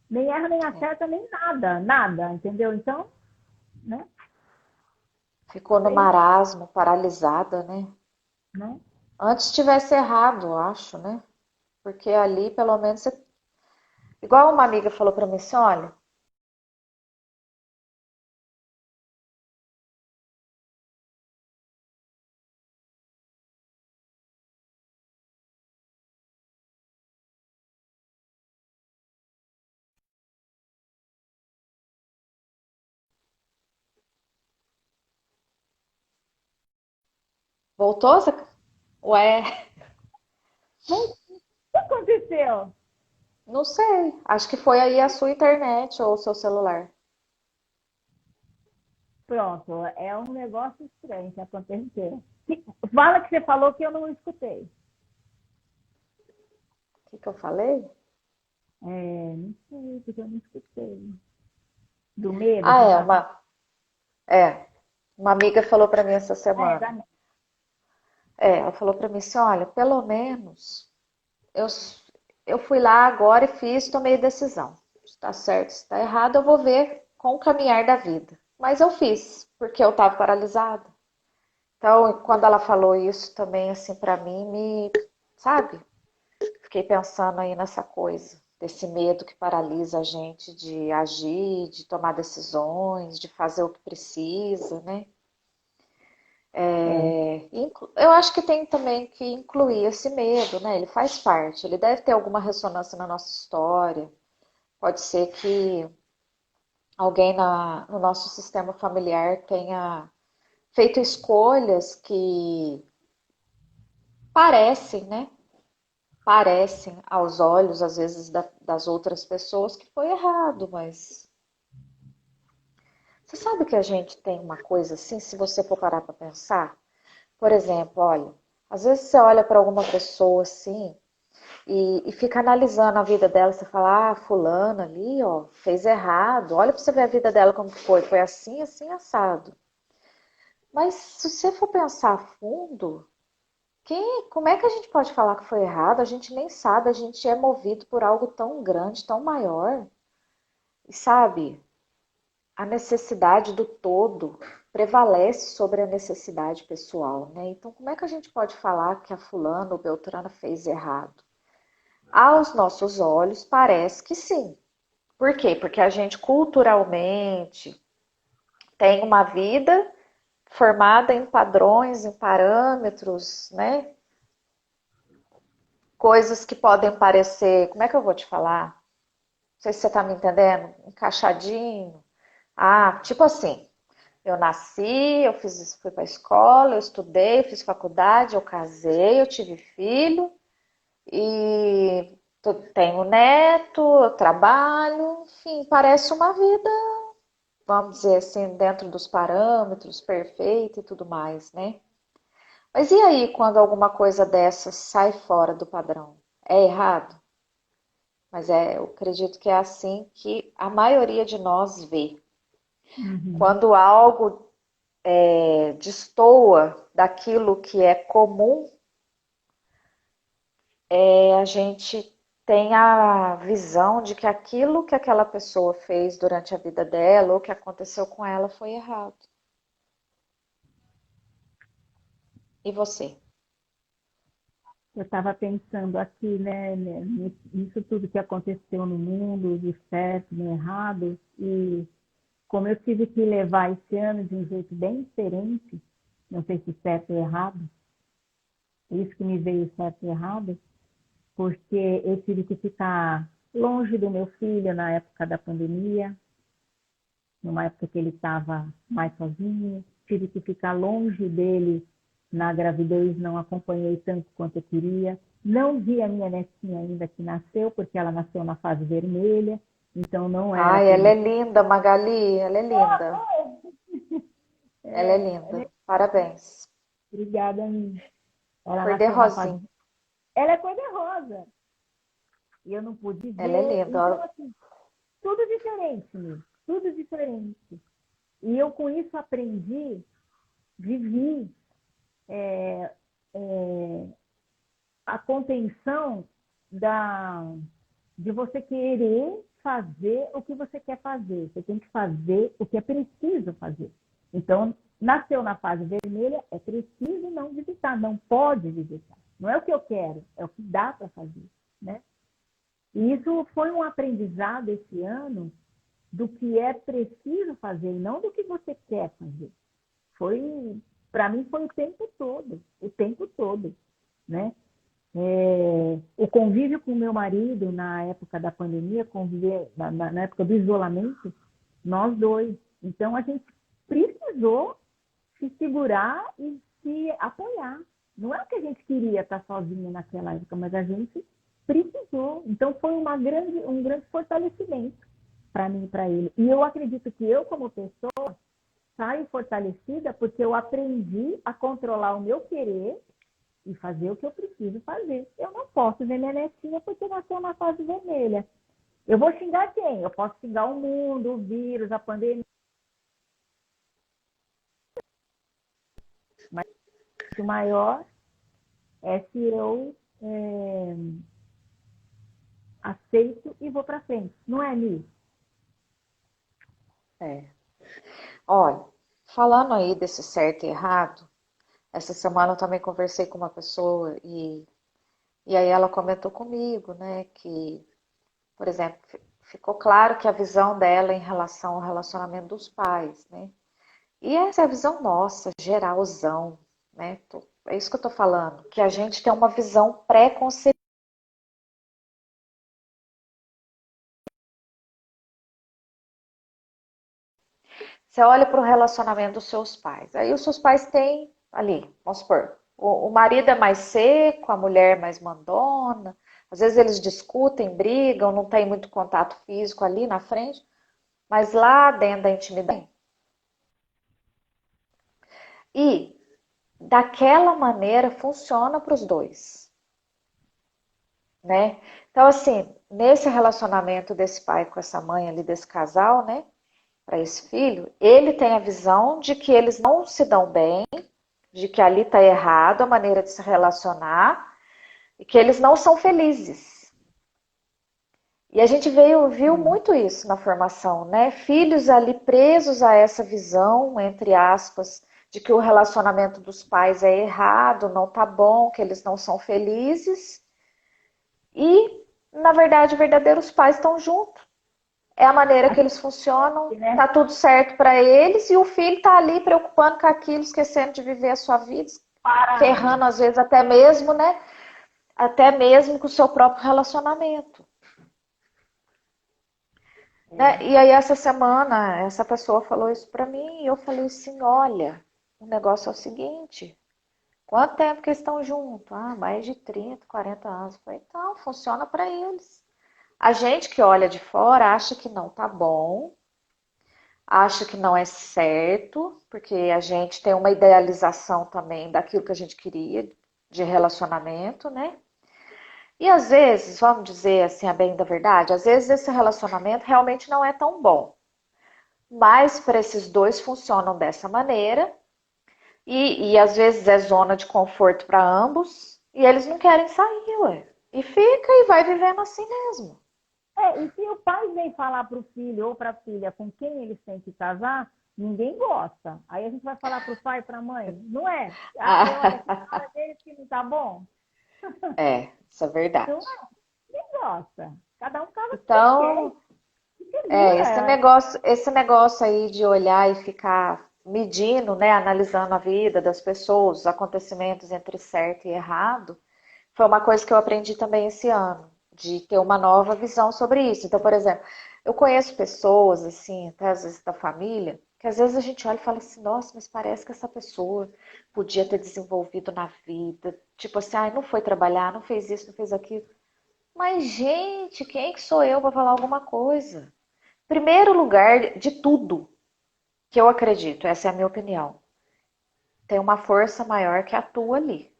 nem erra, nem acerta, nem nada, nada, entendeu? Então, né? Ficou no Sei, marasmo, paralisada, né? né? Antes tivesse errado, eu acho, né? Porque ali, pelo menos, você... igual uma amiga falou pra mim assim, olha, voltou? Ué, O que aconteceu? não sei. Acho que foi aí a sua internet ou o seu celular. Pronto, é um negócio estranho que aconteceu. Fala que você falou que eu não escutei. O que que eu falei? Não sei, porque eu não escutei. Do medo, Ah, você é, tá falando? uma amiga falou pra mim essa É, semana. da... Ela falou pra mim assim, olha, pelo menos eu, eu fui lá agora e fiz, tomei decisão. Se tá certo, se tá errado, eu vou ver com o caminhar da vida. Mas eu fiz, porque eu estava paralisada. Então, quando ela falou isso também, assim, pra mim, sabe? Fiquei pensando aí nessa coisa, desse medo que paralisa a gente de agir, de tomar decisões, de fazer o que precisa, né? é, Eu acho que tem também que incluir esse medo, né? Ele faz parte, ele deve ter alguma ressonância na nossa história. Pode ser que alguém no nosso sistema familiar tenha feito escolhas que parecem, né? Parecem aos olhos, às vezes, das outras pessoas que foi errado, mas você sabe que a gente tem uma coisa assim, se você for parar para pensar? Por exemplo, olha, às vezes você olha para alguma pessoa assim e fica analisando a vida dela, você fala, ah, fulano ali, ó, fez errado. Olha para você ver a vida dela como que foi assim, assim, assado. Mas se você for pensar a fundo, como é que a gente pode falar que foi errado? A gente nem sabe, a gente é movido por algo tão grande, tão maior. E sabe, a necessidade do todo prevalece sobre a necessidade pessoal, né? Então, como é que a gente pode falar que a fulana ou beltrana fez errado? Aos nossos olhos, parece que sim. Por quê? Porque a gente culturalmente tem uma vida formada em padrões, em parâmetros, né? Coisas que podem parecer, como é que eu vou te falar? Não sei se você está me entendendo, encaixadinho. Ah, tipo assim, eu nasci, fui para a escola, eu estudei, eu fiz faculdade, eu casei, eu tive filho e tenho neto, eu trabalho, enfim, parece uma vida, vamos dizer assim, dentro dos parâmetros, perfeita e tudo mais, né? Mas e aí quando alguma coisa dessa sai fora do padrão? É errado? Mas eu acredito que é assim que a maioria de nós vê. Uhum. Quando algo destoa daquilo que é comum, a gente tem a visão de que aquilo que aquela pessoa fez durante a vida dela ou que aconteceu com ela foi errado. E você? Eu estava pensando aqui, né, nisso tudo que aconteceu no mundo, de certo, de errado, e como eu tive que levar esse ano de um jeito bem diferente, não sei se certo ou errado, isso que me veio certo ou errado, porque eu tive que ficar longe do meu filho na época da pandemia, numa época que ele estava mais sozinho, tive que ficar longe dele na gravidez, não acompanhei tanto quanto eu queria. Não vi a minha netinha ainda que nasceu, porque ela nasceu na fase vermelha, então não era Ai, ela é permitido. linda, Magali, ela é linda. Ela é É, linda. Parabéns. obrigada a mim. Ela Cor de nasceu na fase. rosinha. Ela é cor-de-rosa. E eu não pude Ela é ver. linda. Então, Ó. assim, tudo diferente, meu. Tudo diferente. E eu, com isso, aprendi, vivi é, é, a contenção de você querer fazer o que você quer fazer. Você tem que fazer o que é preciso fazer. Então, nasceu na fase vermelha, é preciso não visitar, não pode visitar. Não é o que eu quero, é o que dá para fazer, né? E isso foi um aprendizado esse ano do que é preciso fazer e não do que você quer fazer. Foi, para mim, foi o tempo todo, né? O convívio com o meu marido na época da pandemia, na época do isolamento, nós dois. Então, a gente precisou se segurar e se apoiar. Não é o que a gente queria estar sozinho naquela época, mas a gente precisou. Então, foi um grande fortalecimento para mim e para ele. E eu acredito que eu, como pessoa, saio fortalecida porque eu aprendi a controlar o meu querer e fazer o que eu preciso fazer. Eu não posso ver minha netinha porque nasceu na fase vermelha. Eu vou xingar quem? Eu posso xingar o mundo, o vírus, a pandemia, mas o maior é se eu aceito e vou para frente. Não é, Mi? É. Olha, falando aí desse certo e errado, essa semana eu também conversei com uma pessoa e aí ela comentou comigo, né, que, por exemplo, ficou claro que a visão dela em relação ao relacionamento dos pais, né? E essa é a visão nossa, geralzão, né? É isso que eu tô falando, que a gente tem uma visão pré-concebida. Você olha para o relacionamento dos seus pais. Aí os seus pais têm ali, vamos supor, o marido é mais seco, a mulher é mais mandona. Às vezes eles discutem, brigam, não tem muito contato físico ali na frente, mas lá dentro da intimidade. E daquela maneira funciona para os dois, né? Então, assim, nesse relacionamento desse pai com essa mãe ali, desse casal, né? Para esse filho, ele tem a visão de que eles não se dão bem, de que ali está errado a maneira de se relacionar e que eles não são felizes. E a gente viu muito isso na formação, né? Filhos ali presos a essa visão, entre aspas, de que o relacionamento dos pais é errado, não tá bom, que eles não são felizes. E, na verdade, verdadeiros pais estão juntos. É a maneira que eles funcionam, tá tudo certo para eles, e o filho tá ali preocupando com aquilo, esquecendo de viver a sua vida, ferrando às vezes até mesmo, né? Até mesmo com o seu próprio relacionamento. Né? E aí essa semana, essa pessoa falou isso para mim, e eu falei assim, olha, o negócio é o seguinte, quanto tempo que eles estão juntos? Ah, mais de 30, 40 anos. Eu falei, então, funciona para eles. A gente que olha de fora acha que não tá bom, acha que não é certo, porque a gente tem uma idealização também daquilo que a gente queria de relacionamento, né? E às vezes, vamos dizer assim, a bem da verdade, às vezes esse relacionamento realmente não é tão bom. Mas para esses dois funcionam dessa maneira, e às vezes é zona de conforto para ambos, e eles não querem sair, ué. E fica e vai vivendo assim mesmo. E se o pai vem falar para o filho ou para a filha com quem eles têm que casar, ninguém gosta. Aí a gente vai falar para o pai e para a mãe, não é? Ah, olha, que cara deles que não tá bom. Isso é verdade. Não é? Ninguém gosta. Cada um casa com quem Então, quer. esse negócio aí de olhar e ficar medindo, né, analisando a vida das pessoas, os acontecimentos entre certo e errado, foi uma coisa que eu aprendi também esse ano, de ter uma nova visão sobre isso. Então, por exemplo, eu conheço pessoas, assim, até às vezes da família, que às vezes a gente olha e fala assim, nossa, mas parece que essa pessoa podia ter desenvolvido na vida. Tipo assim, ai, não foi trabalhar, não fez isso, não fez aquilo. Mas, gente, quem que sou eu para falar alguma coisa? Primeiro lugar de tudo que eu acredito, essa é a minha opinião, tem uma força maior que atua ali.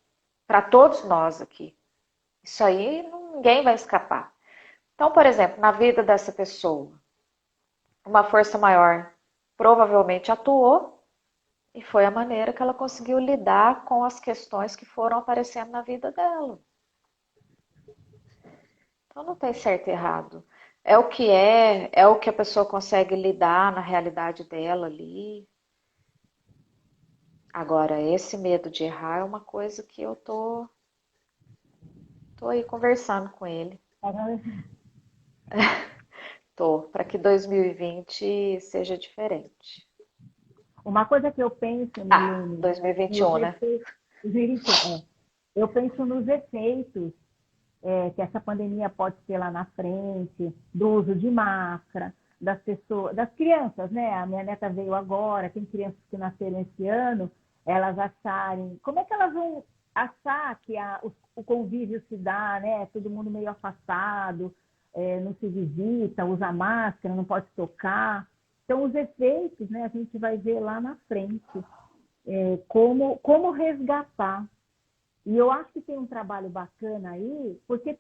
Para todos nós aqui. Isso aí ninguém vai escapar. Então, por exemplo, na vida dessa pessoa, uma força maior provavelmente atuou e foi a maneira que ela conseguiu lidar com as questões que foram aparecendo na vida dela. Então não tem certo e errado. É o que a pessoa consegue lidar na realidade dela ali. Agora, esse medo de errar é uma coisa que eu tô aí conversando com ele. Tô, para que 2020 seja diferente. Uma coisa que eu penso, Milene, 2021, nos né? efeitos, eu penso nos efeitos que essa pandemia pode ter lá na frente, do uso de máscara, das pessoas, das crianças, né? A minha neta veio agora, tem crianças que nasceram esse ano, elas acharem, como é que elas vão achar que o convívio se dá, né? Todo mundo meio afastado, não se visita, usa máscara, não pode tocar. Então, os efeitos, né, a gente vai ver lá na frente, como resgatar. E eu acho que tem um trabalho bacana aí, porque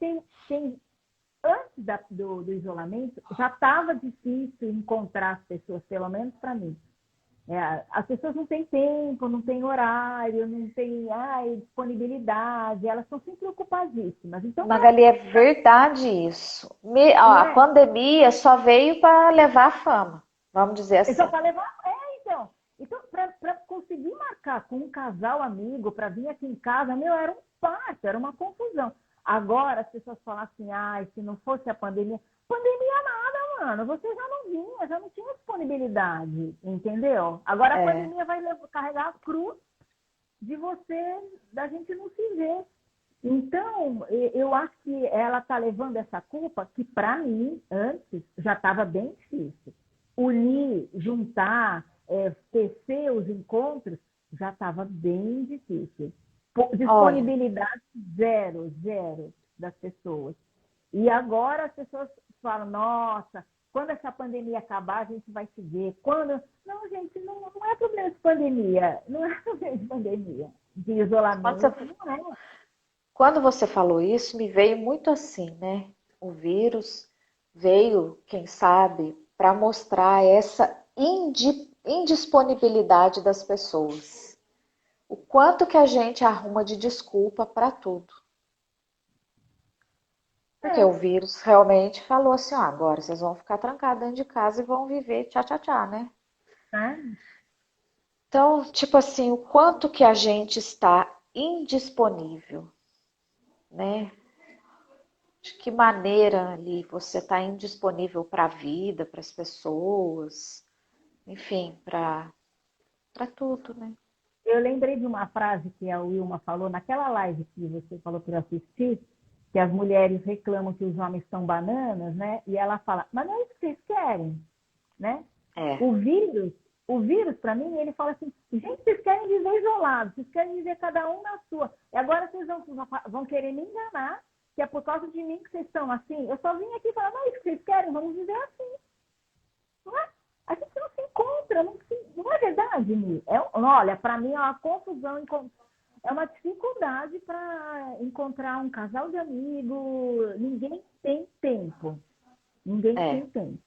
antes do isolamento, já estava difícil encontrar as pessoas, pelo menos para mim. As pessoas não têm tempo, não têm horário, não têm disponibilidade, elas estão sempre ocupadíssimas. Então, Magali, é verdade isso. A pandemia só veio para levar a fama, vamos dizer assim. Só para levar. Então, para conseguir marcar com um casal amigo para vir aqui em casa, era um parto, era uma confusão. Agora as pessoas falam assim, se não fosse a pandemia nada, mano, você já não vinha, já não tinha disponibilidade, entendeu? Agora a pandemia vai carregar a cruz da gente não se ver. Então, eu acho que ela está levando essa culpa, que para mim, antes, já estava bem difícil. Unir, juntar, tecer os encontros, já estava bem difícil. Disponibilidade zero das pessoas. E agora as pessoas falam, nossa, quando essa pandemia acabar, a gente vai se ver. Não, gente, não é problema de pandemia. Não é problema de pandemia. de Quando você, isolamento, não é. quando você falou isso, me veio muito assim, né? O vírus veio, quem sabe, para mostrar essa indisponibilidade das pessoas. O quanto que a gente arruma de desculpa para tudo. Porque o É, vírus realmente falou assim, ó, agora vocês vão ficar trancados dentro de casa e vão viver tchá tchá tchá, né? né? Então, tipo assim, o quanto que a gente está indisponível, né? De que maneira ali você está indisponível para a vida, para as pessoas, enfim, para tudo, né? Eu lembrei de uma frase que a Wilma falou naquela live que você falou para eu assistir, que as mulheres reclamam que os homens são bananas, né? E ela fala, mas não é isso que vocês querem, né? É, O vírus, o vírus, para mim, ele fala assim, gente, vocês querem viver isolados, vocês querem viver cada um na sua. E agora vocês vão querer me enganar, que é por causa de mim que vocês estão assim. Eu só vim aqui falar, não é isso que vocês querem, vamos viver assim. Não é? A gente não se encontra, não é verdade, Mi? Olha, para mim é uma confusão, é uma dificuldade para encontrar um casal de amigos. Ninguém tem tempo. Ninguém é. tem tempo.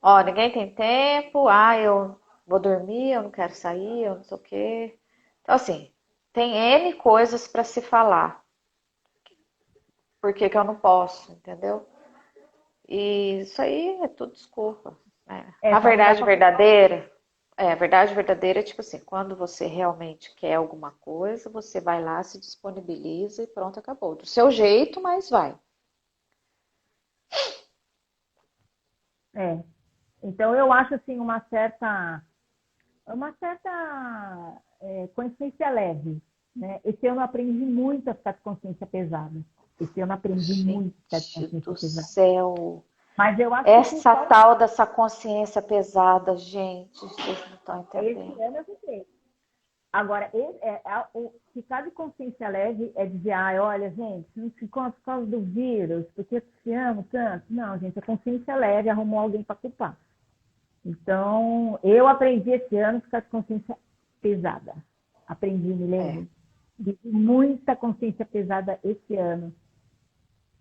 Ó, ninguém tem tempo, eu vou dormir, eu não quero sair, eu não sei o quê. Então, assim, tem N coisas para se falar. Por que que eu não posso, entendeu? E isso aí é tudo desculpa, né? É, A só não dá verdade para. verdadeira, a verdade verdadeira é tipo assim, quando você realmente quer alguma coisa, você vai lá, se disponibiliza e pronto, acabou. Do seu jeito, mas vai. É. Então eu acho assim consciência leve, né? Esse ano eu aprendi muito a ficar de consciência pesada. Esse ano eu aprendi muito a ficar de Gente consciência do pesada. céu, Mas eu acho que por essa causa tal dessa consciência pesada, gente, vocês não estão esse entendendo. ano eu fiquei. Agora, ficar de consciência leve é dizer, olha, gente, não ficou por causa do vírus, porque eu te amo tanto. Não, gente, a consciência leve arrumou alguém para culpar. Então, eu aprendi esse ano a ficar de consciência pesada. Aprendi, É, Milene, de muita consciência pesada esse ano.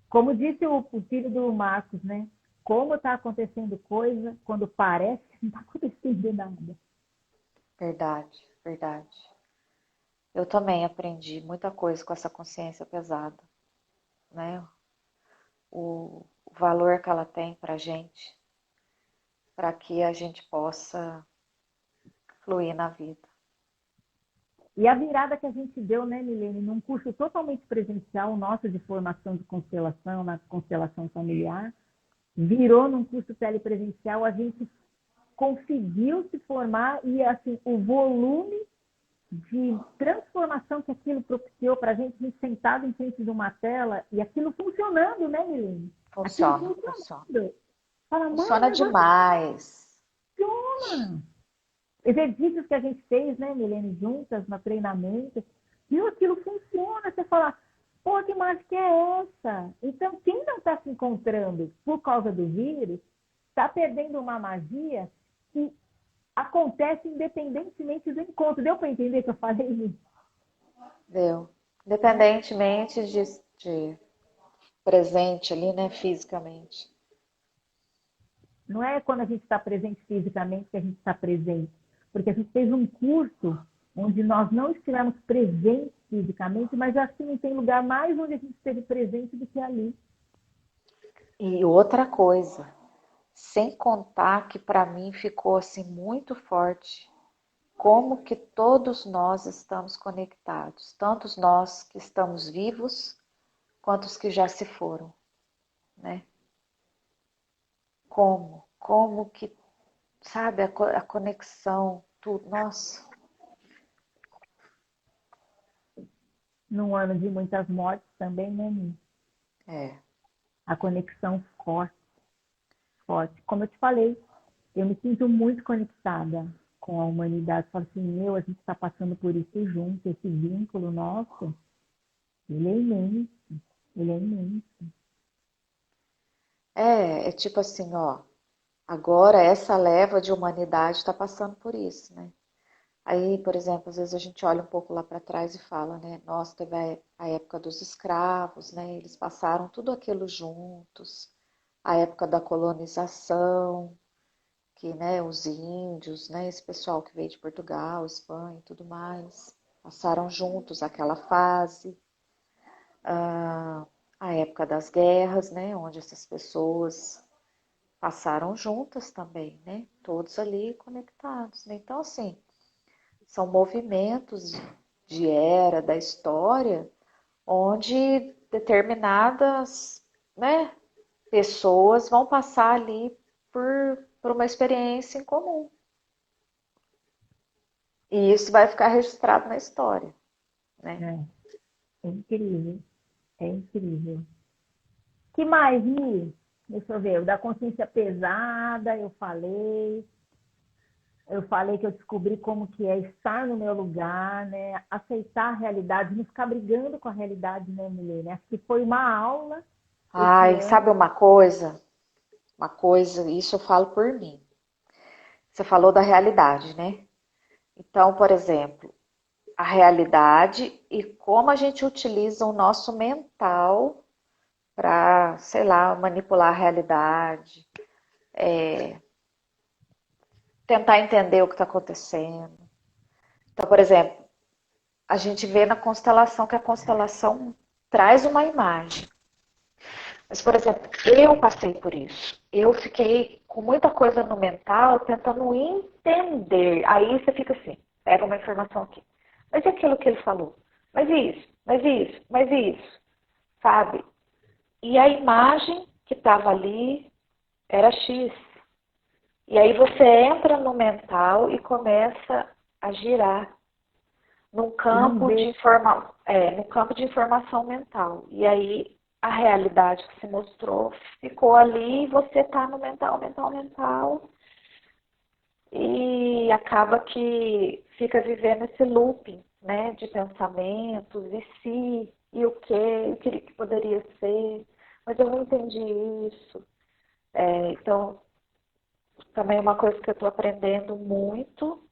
Como disse o filho do Marcos, né? Como está acontecendo coisa quando parece que não está acontecendo nada. verdade, verdade. Eu também aprendi muita coisa com essa consciência pesada, né? O valor que ela tem pra gente, para que a gente possa fluir na vida. E a virada que a gente deu, né, Milene, num curso totalmente presencial nosso de formação de constelação, na constelação familiar, virou num curso telepresencial, a gente conseguiu se formar e, assim, o volume de transformação que aquilo propiciou para a gente sentado em frente de uma tela e aquilo funcionando, né, Milene? Aquilo Funciona, funciona. funcionando. Fala, mano, o Funciona negócio demais. funciona. Exercícios que a gente fez, né, Milene, juntas no treinamento, viu, aquilo funciona. Você fala, pô, que mágica é essa? Então, quem não está se encontrando por causa do vírus, está perdendo uma magia que acontece independentemente do encontro. Deu para entender que eu falei isso? Deu. Né? Independentemente de presente ali, né, fisicamente. Não é quando a gente está presente fisicamente que a gente está presente. Porque a gente fez um curso onde nós não estivemos presentes fisicamente, mas assim não tem lugar mais onde a gente esteve presente do que ali. E outra coisa, sem contar que para mim ficou assim muito forte, como que todos nós estamos conectados, tanto nós que estamos vivos, quanto os que já se foram, né? Como que, sabe, a conexão, tudo, nossa, Num ano de muitas mortes também, né, Mi? é, A conexão forte, forte. Como eu te falei, eu me sinto muito conectada com a humanidade. Falo assim, a gente está passando por isso junto, esse vínculo nosso, ele é imenso, ele é imenso. é tipo assim, ó, agora essa leva de humanidade está passando por isso, né? Aí, por exemplo, às vezes a gente olha um pouco lá para trás e fala, né? Nossa, teve a época dos escravos, né? Eles passaram tudo aquilo juntos. A época da colonização, que, né, os índios, né, esse pessoal que veio de Portugal, Espanha e tudo mais, passaram juntos aquela fase. A época das guerras, né, onde essas pessoas passaram juntas também, né? Todos ali conectados, né? Então, assim, são movimentos de era da história onde determinadas, né, pessoas vão passar ali por uma experiência em comum. E isso vai ficar registrado na história, né? É incrível, é incrível. Que mais, Mi? Deixa eu ver, o da consciência pesada, eu falei. Eu falei que eu descobri como que é estar no meu lugar, né? Aceitar a realidade, não ficar brigando com a realidade, né, mulher? Né? Acho que foi uma aula esse Ai, ano. sabe uma coisa? Uma coisa, isso eu falo por mim. Você falou da realidade, né? Então, por exemplo, a realidade e como a gente utiliza o nosso mental para, sei lá, manipular a realidade, tentar entender o que está acontecendo. Então, por exemplo, a gente vê na constelação que a constelação traz uma imagem. Mas, por exemplo, eu passei por isso. Eu fiquei com muita coisa no mental tentando entender. Aí você fica assim, pega uma informação aqui. Mas e aquilo que ele falou? Mas isso, mas isso, mas isso, sabe? E a imagem que estava ali era X. E aí você entra no mental e começa a girar num E não campo vê. no campo de informação mental. E aí a realidade que se mostrou ficou ali e você está no mental, mental, mental. E acaba que fica vivendo esse looping, né, de pensamentos, e se, e o que, o que poderia ser, mas eu não entendi isso. Então, também uma coisa que eu estou aprendendo muito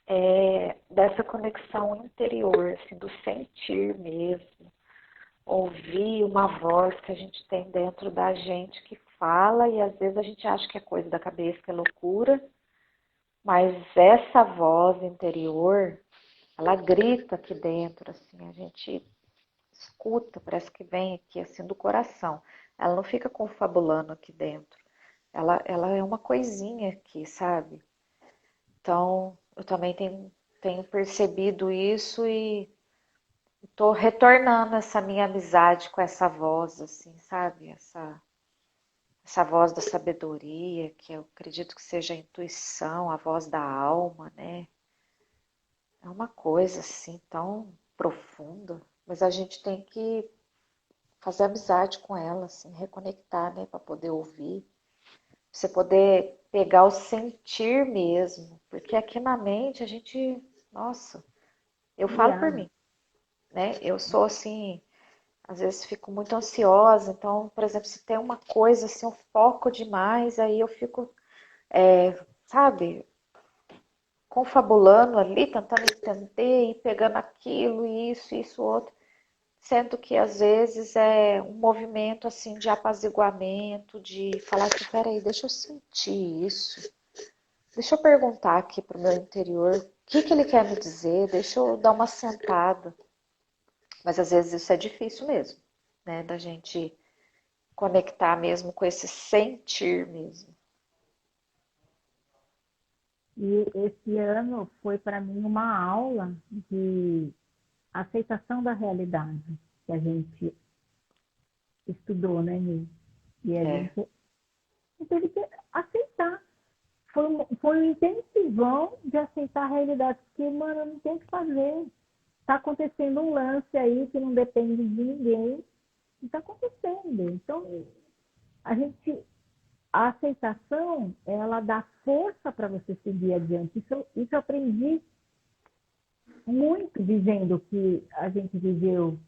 é dessa conexão interior, assim, do sentir mesmo. Ouvir uma voz que a gente tem dentro da gente que fala e às vezes a gente acha que é coisa da cabeça, que é loucura, mas essa voz interior, ela grita aqui dentro, assim, a gente escuta, parece que vem aqui assim do coração. Ela não fica confabulando aqui dentro. Ela é uma coisinha aqui, sabe? Então, eu também tenho percebido isso e estou retornando essa minha amizade com essa voz, assim, sabe? Essa voz da sabedoria, que eu acredito que seja a intuição, a voz da alma, né? É uma coisa assim tão profunda, mas a gente tem que fazer amizade com ela, assim, reconectar, né, para poder ouvir, você poder pegar o sentir mesmo, porque aqui na mente a gente, nossa, eu falo por Viaja. mim, né? Eu sou assim, às vezes fico muito ansiosa, então, por exemplo, se tem uma coisa assim, eu foco demais, aí eu fico, sabe, confabulando ali, tentando entender e pegando aquilo, isso, outro. Sendo que às vezes é um movimento assim de apaziguamento, de falar assim, peraí, deixa eu sentir isso. Deixa eu perguntar aqui pro meu interior o que ele quer me dizer, deixa eu dar uma sentada. Mas às vezes isso é difícil mesmo, né? Da gente conectar mesmo com esse sentir mesmo. E esse ano foi para mim uma aula de aceitação da realidade que a gente estudou, né, Mi? E a É, gente teve que aceitar. Foi um intensivão de aceitar a realidade, porque, mano, não tem o que fazer. Está acontecendo um lance aí que não depende de ninguém, e está acontecendo. Então, a gente, a aceitação, ela dá força para você seguir adiante. Isso eu aprendi muito vivendo o que a gente viveu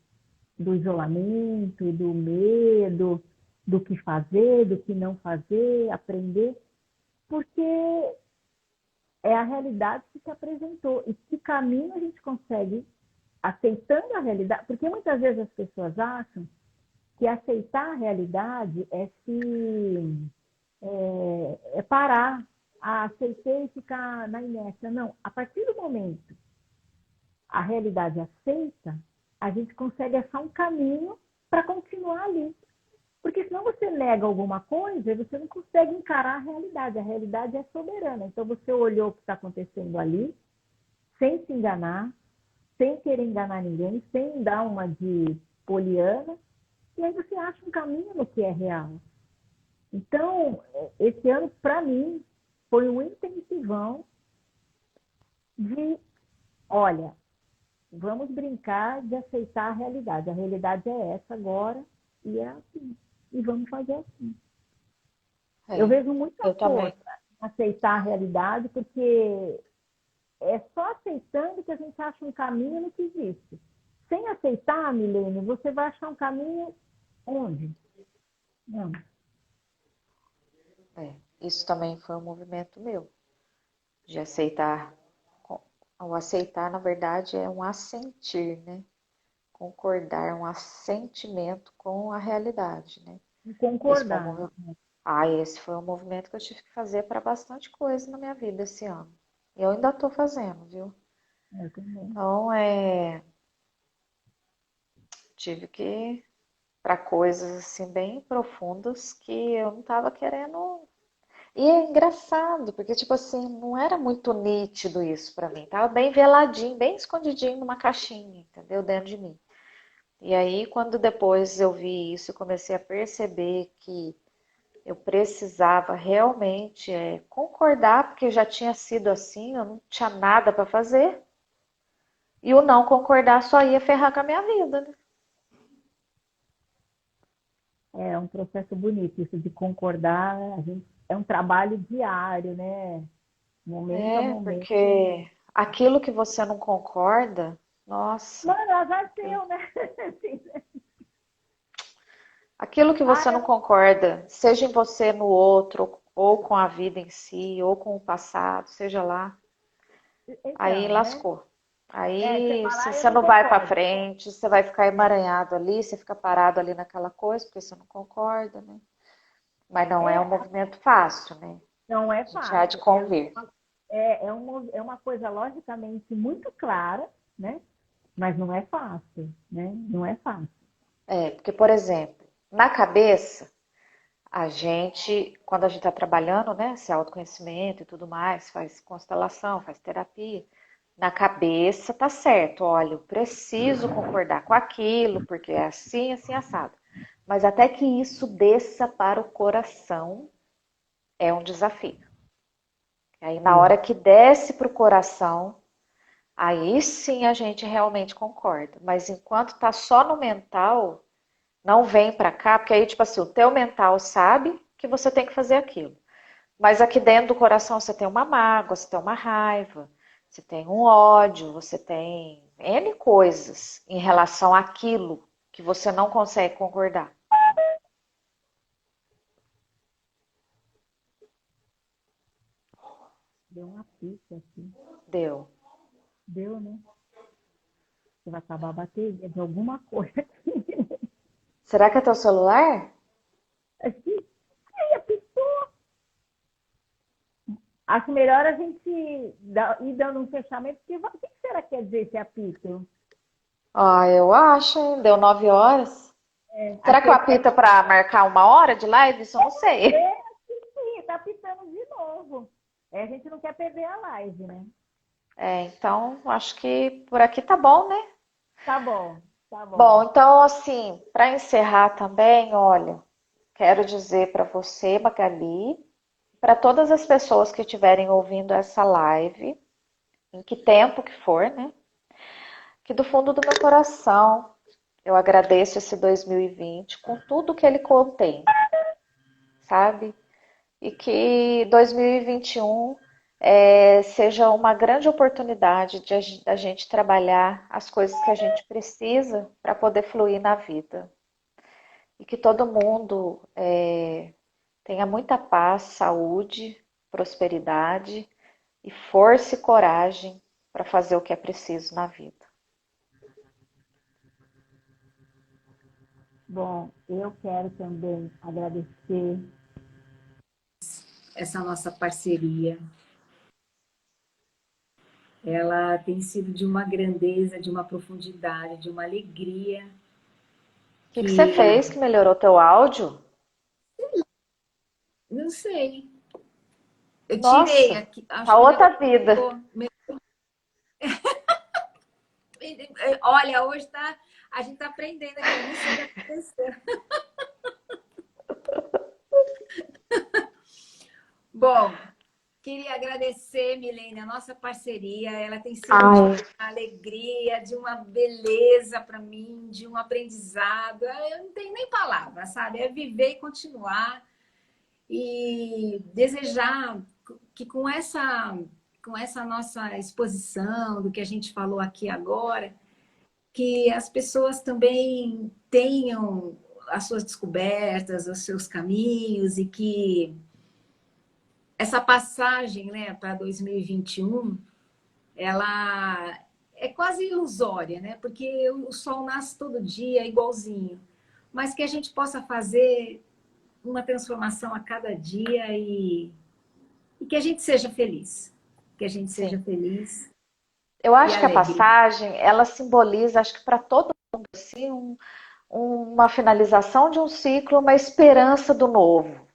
do isolamento, do medo, do que fazer, do que não fazer, aprender, porque é a realidade que se apresentou. E que caminho a gente consegue aceitando a realidade? Porque muitas vezes as pessoas acham que aceitar a realidade é parar, aceitei e ficar na inércia. Não, a partir do momento a realidade aceita, a gente consegue achar um caminho para continuar ali. Porque senão você nega alguma coisa e você não consegue encarar a realidade. A realidade é soberana. Então você olhou o que está acontecendo ali, sem se enganar, sem querer enganar ninguém, sem dar uma de poliana, e aí você acha um caminho no que é real. Então, esse ano, para mim, foi um intensivão de, olha, vamos brincar de aceitar a realidade. A realidade é essa agora e é assim. E vamos fazer assim. Eu vejo muita Eu também. força em aceitar a realidade, porque é só aceitando que a gente acha um caminho no que existe. Sem aceitar, Milene, você vai achar um caminho onde? Não. Isso também foi um movimento meu, de aceitar. O aceitar, na verdade, é um assentir, né? Concordar, um assentimento com a realidade, né? Esse foi um Concordar. movimento. Esse foi um movimento que eu tive que fazer para bastante coisa na minha vida esse ano. E eu ainda estou fazendo, viu? Eu também. Então, tive que para coisas assim bem profundas que eu não estava querendo. E é engraçado, porque tipo assim, não era muito nítido isso para mim. Tava bem veladinho, bem escondidinho numa caixinha, entendeu? Dentro de mim. E aí, quando depois eu vi isso, eu comecei a perceber que eu precisava realmente concordar, porque já tinha sido assim, eu não tinha nada para fazer. E o não concordar só ia ferrar com a minha vida, né? É um processo bonito, isso de concordar, é um trabalho diário, né? Momento a momento. Porque aquilo que você não concorda, nossa, Mano, azar aquilo, seu, né? Assim, né? aquilo que Ah, você não concorda, seja em você, no outro, ou com a vida em si, ou com o passado, seja lá, aí então, né? lascou. Você Aí fala, eu você não não vai para concordo. frente, você vai ficar emaranhado ali, você fica parado ali naquela coisa, porque você não concorda, né? Mas não é um É, movimento fácil, né? não é A gente há de fácil. convir. É uma coisa logicamente muito clara, né? Mas não é fácil, né? Não é fácil. Porque, por exemplo, na cabeça, a gente, quando a gente está trabalhando, né, esse autoconhecimento e tudo mais, faz constelação, faz terapia, na cabeça tá certo, olha, eu preciso concordar com aquilo, porque é assim, assim, assado. Mas até que isso desça para o coração é um desafio. Aí na É. hora que desce para o coração, aí sim a gente realmente concorda. Mas enquanto tá só no mental, não vem para cá, porque aí, tipo assim, o teu mental sabe que você tem que fazer aquilo. Mas aqui dentro do coração você tem uma mágoa, você tem uma raiva, você tem um ódio, você tem N coisas em relação àquilo que você não consegue concordar. Deu uma pista aqui. Deu. Deu, né? Você vai acabar a bateria de alguma coisa aqui. Será que é teu celular? Aqui. Aí, apitou. Acho melhor a gente ir dando um fechamento, porque o que será que quer dizer esse apito? Eu acho, hein? Deu 9 horas. Será que o Aqui, apita para marcar 1 hora de live? Isso eu não sei. sim, tá apitando de novo. A gente não quer perder a live, né? Então acho que por aqui tá bom, né? Tá bom, tá Bom, bom. então assim, para encerrar também, olha, quero dizer para você, Magali, para todas as pessoas que estiverem ouvindo essa live, em que tempo que for, né? Que do fundo do meu coração eu agradeço esse 2020 com tudo que ele contém, sabe? E que 2021 seja uma grande oportunidade de a gente trabalhar as coisas que a gente precisa para poder fluir na vida. E que todo mundo tenha muita paz, saúde, prosperidade e força e coragem para fazer o que é preciso na vida. Bom, eu quero também agradecer essa nossa parceria. Ela tem sido de uma grandeza, de uma profundidade, de uma alegria. O que você fez que melhorou teu áudio? Não sei. Eu tirei Nossa, aqui, acho a que outra vida. Olha, hoje tá, a gente está aprendendo aqui, eu não sei o que aconteceu. Bom, queria agradecer, Milene, a nossa parceria. Ela tem sido de uma alegria, de uma beleza para mim, de um aprendizado. Eu não tenho nem palavras, sabe? É viver e continuar e desejar que com essa nossa exposição do que a gente falou aqui agora, que as pessoas também tenham as suas descobertas, os seus caminhos e que essa passagem, né, para 2021, ela é quase ilusória, né? Porque o sol nasce todo dia igualzinho, mas que a gente possa fazer uma transformação a cada dia e que a gente seja feliz, que a gente seja Sim. feliz Eu e acho que a alegre. passagem, ela simboliza, acho que para todo mundo, assim, uma finalização de um ciclo, uma esperança do novo.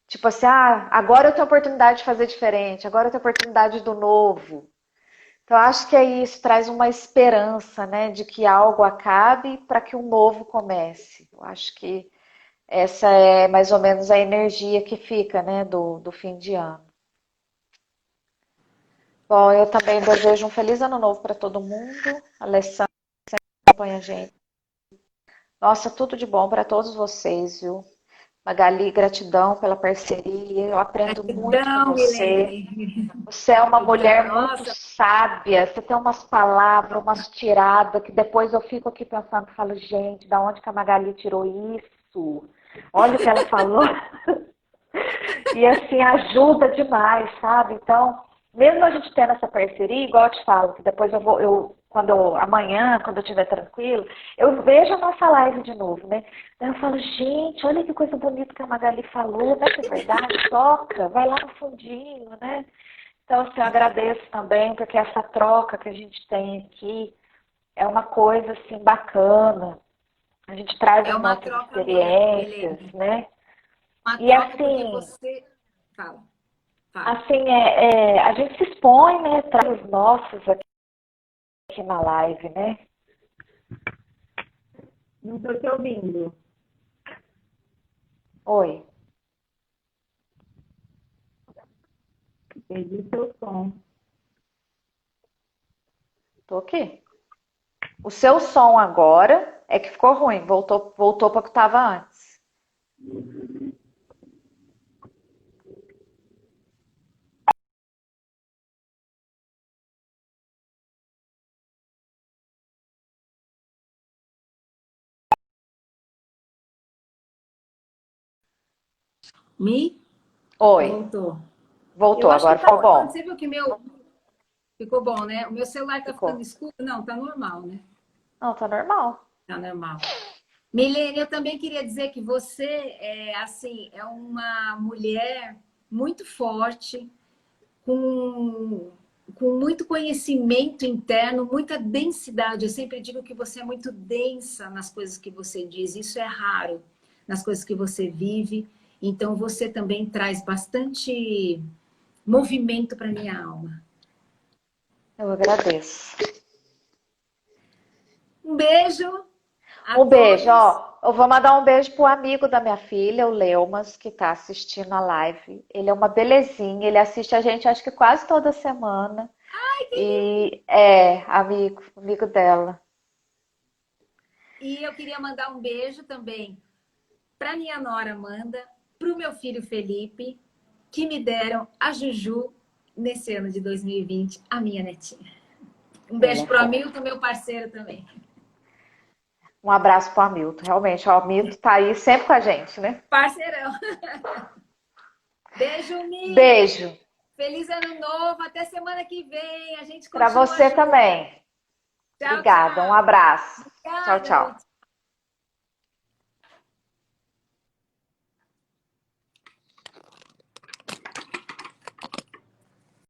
Tipo assim, agora eu tenho a oportunidade de fazer diferente, agora eu tenho a oportunidade do novo. Então, eu acho que é isso, traz uma esperança, né, de que algo acabe para que um novo comece. Eu acho que essa é mais ou menos a energia que fica, né, do fim de ano. Bom, eu também desejo um feliz ano novo para todo mundo. A Alessandra acompanha a gente. Nossa, tudo de bom para todos vocês, viu? Magali, gratidão pela parceria. Eu aprendo muito com Gratidão, você. Milene. Você é uma mulher Gratidão. muito Nossa, sábia. Você tem umas palavras, umas tiradas que depois eu fico aqui pensando, falo, gente, da onde que a Magali tirou isso? Olha o que ela falou. E assim, ajuda demais, sabe? Então, mesmo a gente tendo essa parceria, igual eu te falo, que depois amanhã, quando eu estiver tranquilo, eu vejo a nossa live de novo, né? Daí eu falo, gente, olha que coisa bonita que a Magali falou, né? Que é verdade, toca, vai lá no fundinho, né? Então, assim, eu agradeço também, porque essa troca que a gente tem aqui é uma coisa, assim, bacana. A gente traz é as uma nossas troca mesmo, experiências, Milene. né? Uma E troca porque assim, você... Fala, fala. assim, a gente se expõe, né? Traz os nossos aqui na live, né? Não estou te ouvindo. Oi, Perdi seu som. tô aqui. O seu som agora é que ficou ruim, voltou para o que estava antes. Me? Oi, Voltou. Eu voltou, acho que agora tá ficou rolando. bom. Você viu que meu... Ficou bom, né? O meu celular tá ficando Ficou. escuro? Não, tá normal, né? Não, tá normal. Tá normal. Milene, eu também queria dizer que você assim, é uma mulher muito forte, com, com muito conhecimento interno, muita densidade. Eu sempre digo que você é muito densa nas coisas que você diz. Isso é raro nas coisas que você vive. Então, você também traz bastante movimento para minha alma. Eu agradeço. Um beijo a Um beijo, todos. ó. Eu vou mandar um beijo pro amigo da minha filha, o Leumas, que tá assistindo a live. Ele é uma belezinha, ele assiste a gente acho que quase toda semana. E é amigo dela. E eu queria mandar um beijo também para minha nora Amanda, para o meu filho Felipe, que me deram a Juju nesse ano de 2020, a minha netinha. Um Ela beijo é pro fofa. Hamilton, meu parceiro também. Um abraço pro Hamilton. Realmente, ó, o Hamilton tá aí sempre com a gente, né? Parceirão. Beijo, Mi. Beijo. Feliz ano novo, até semana que vem. A gente Para continua você junto. também. Tchau, Obrigada, um tchau. abraço. Tchau, Obrigada, tchau. Ruth.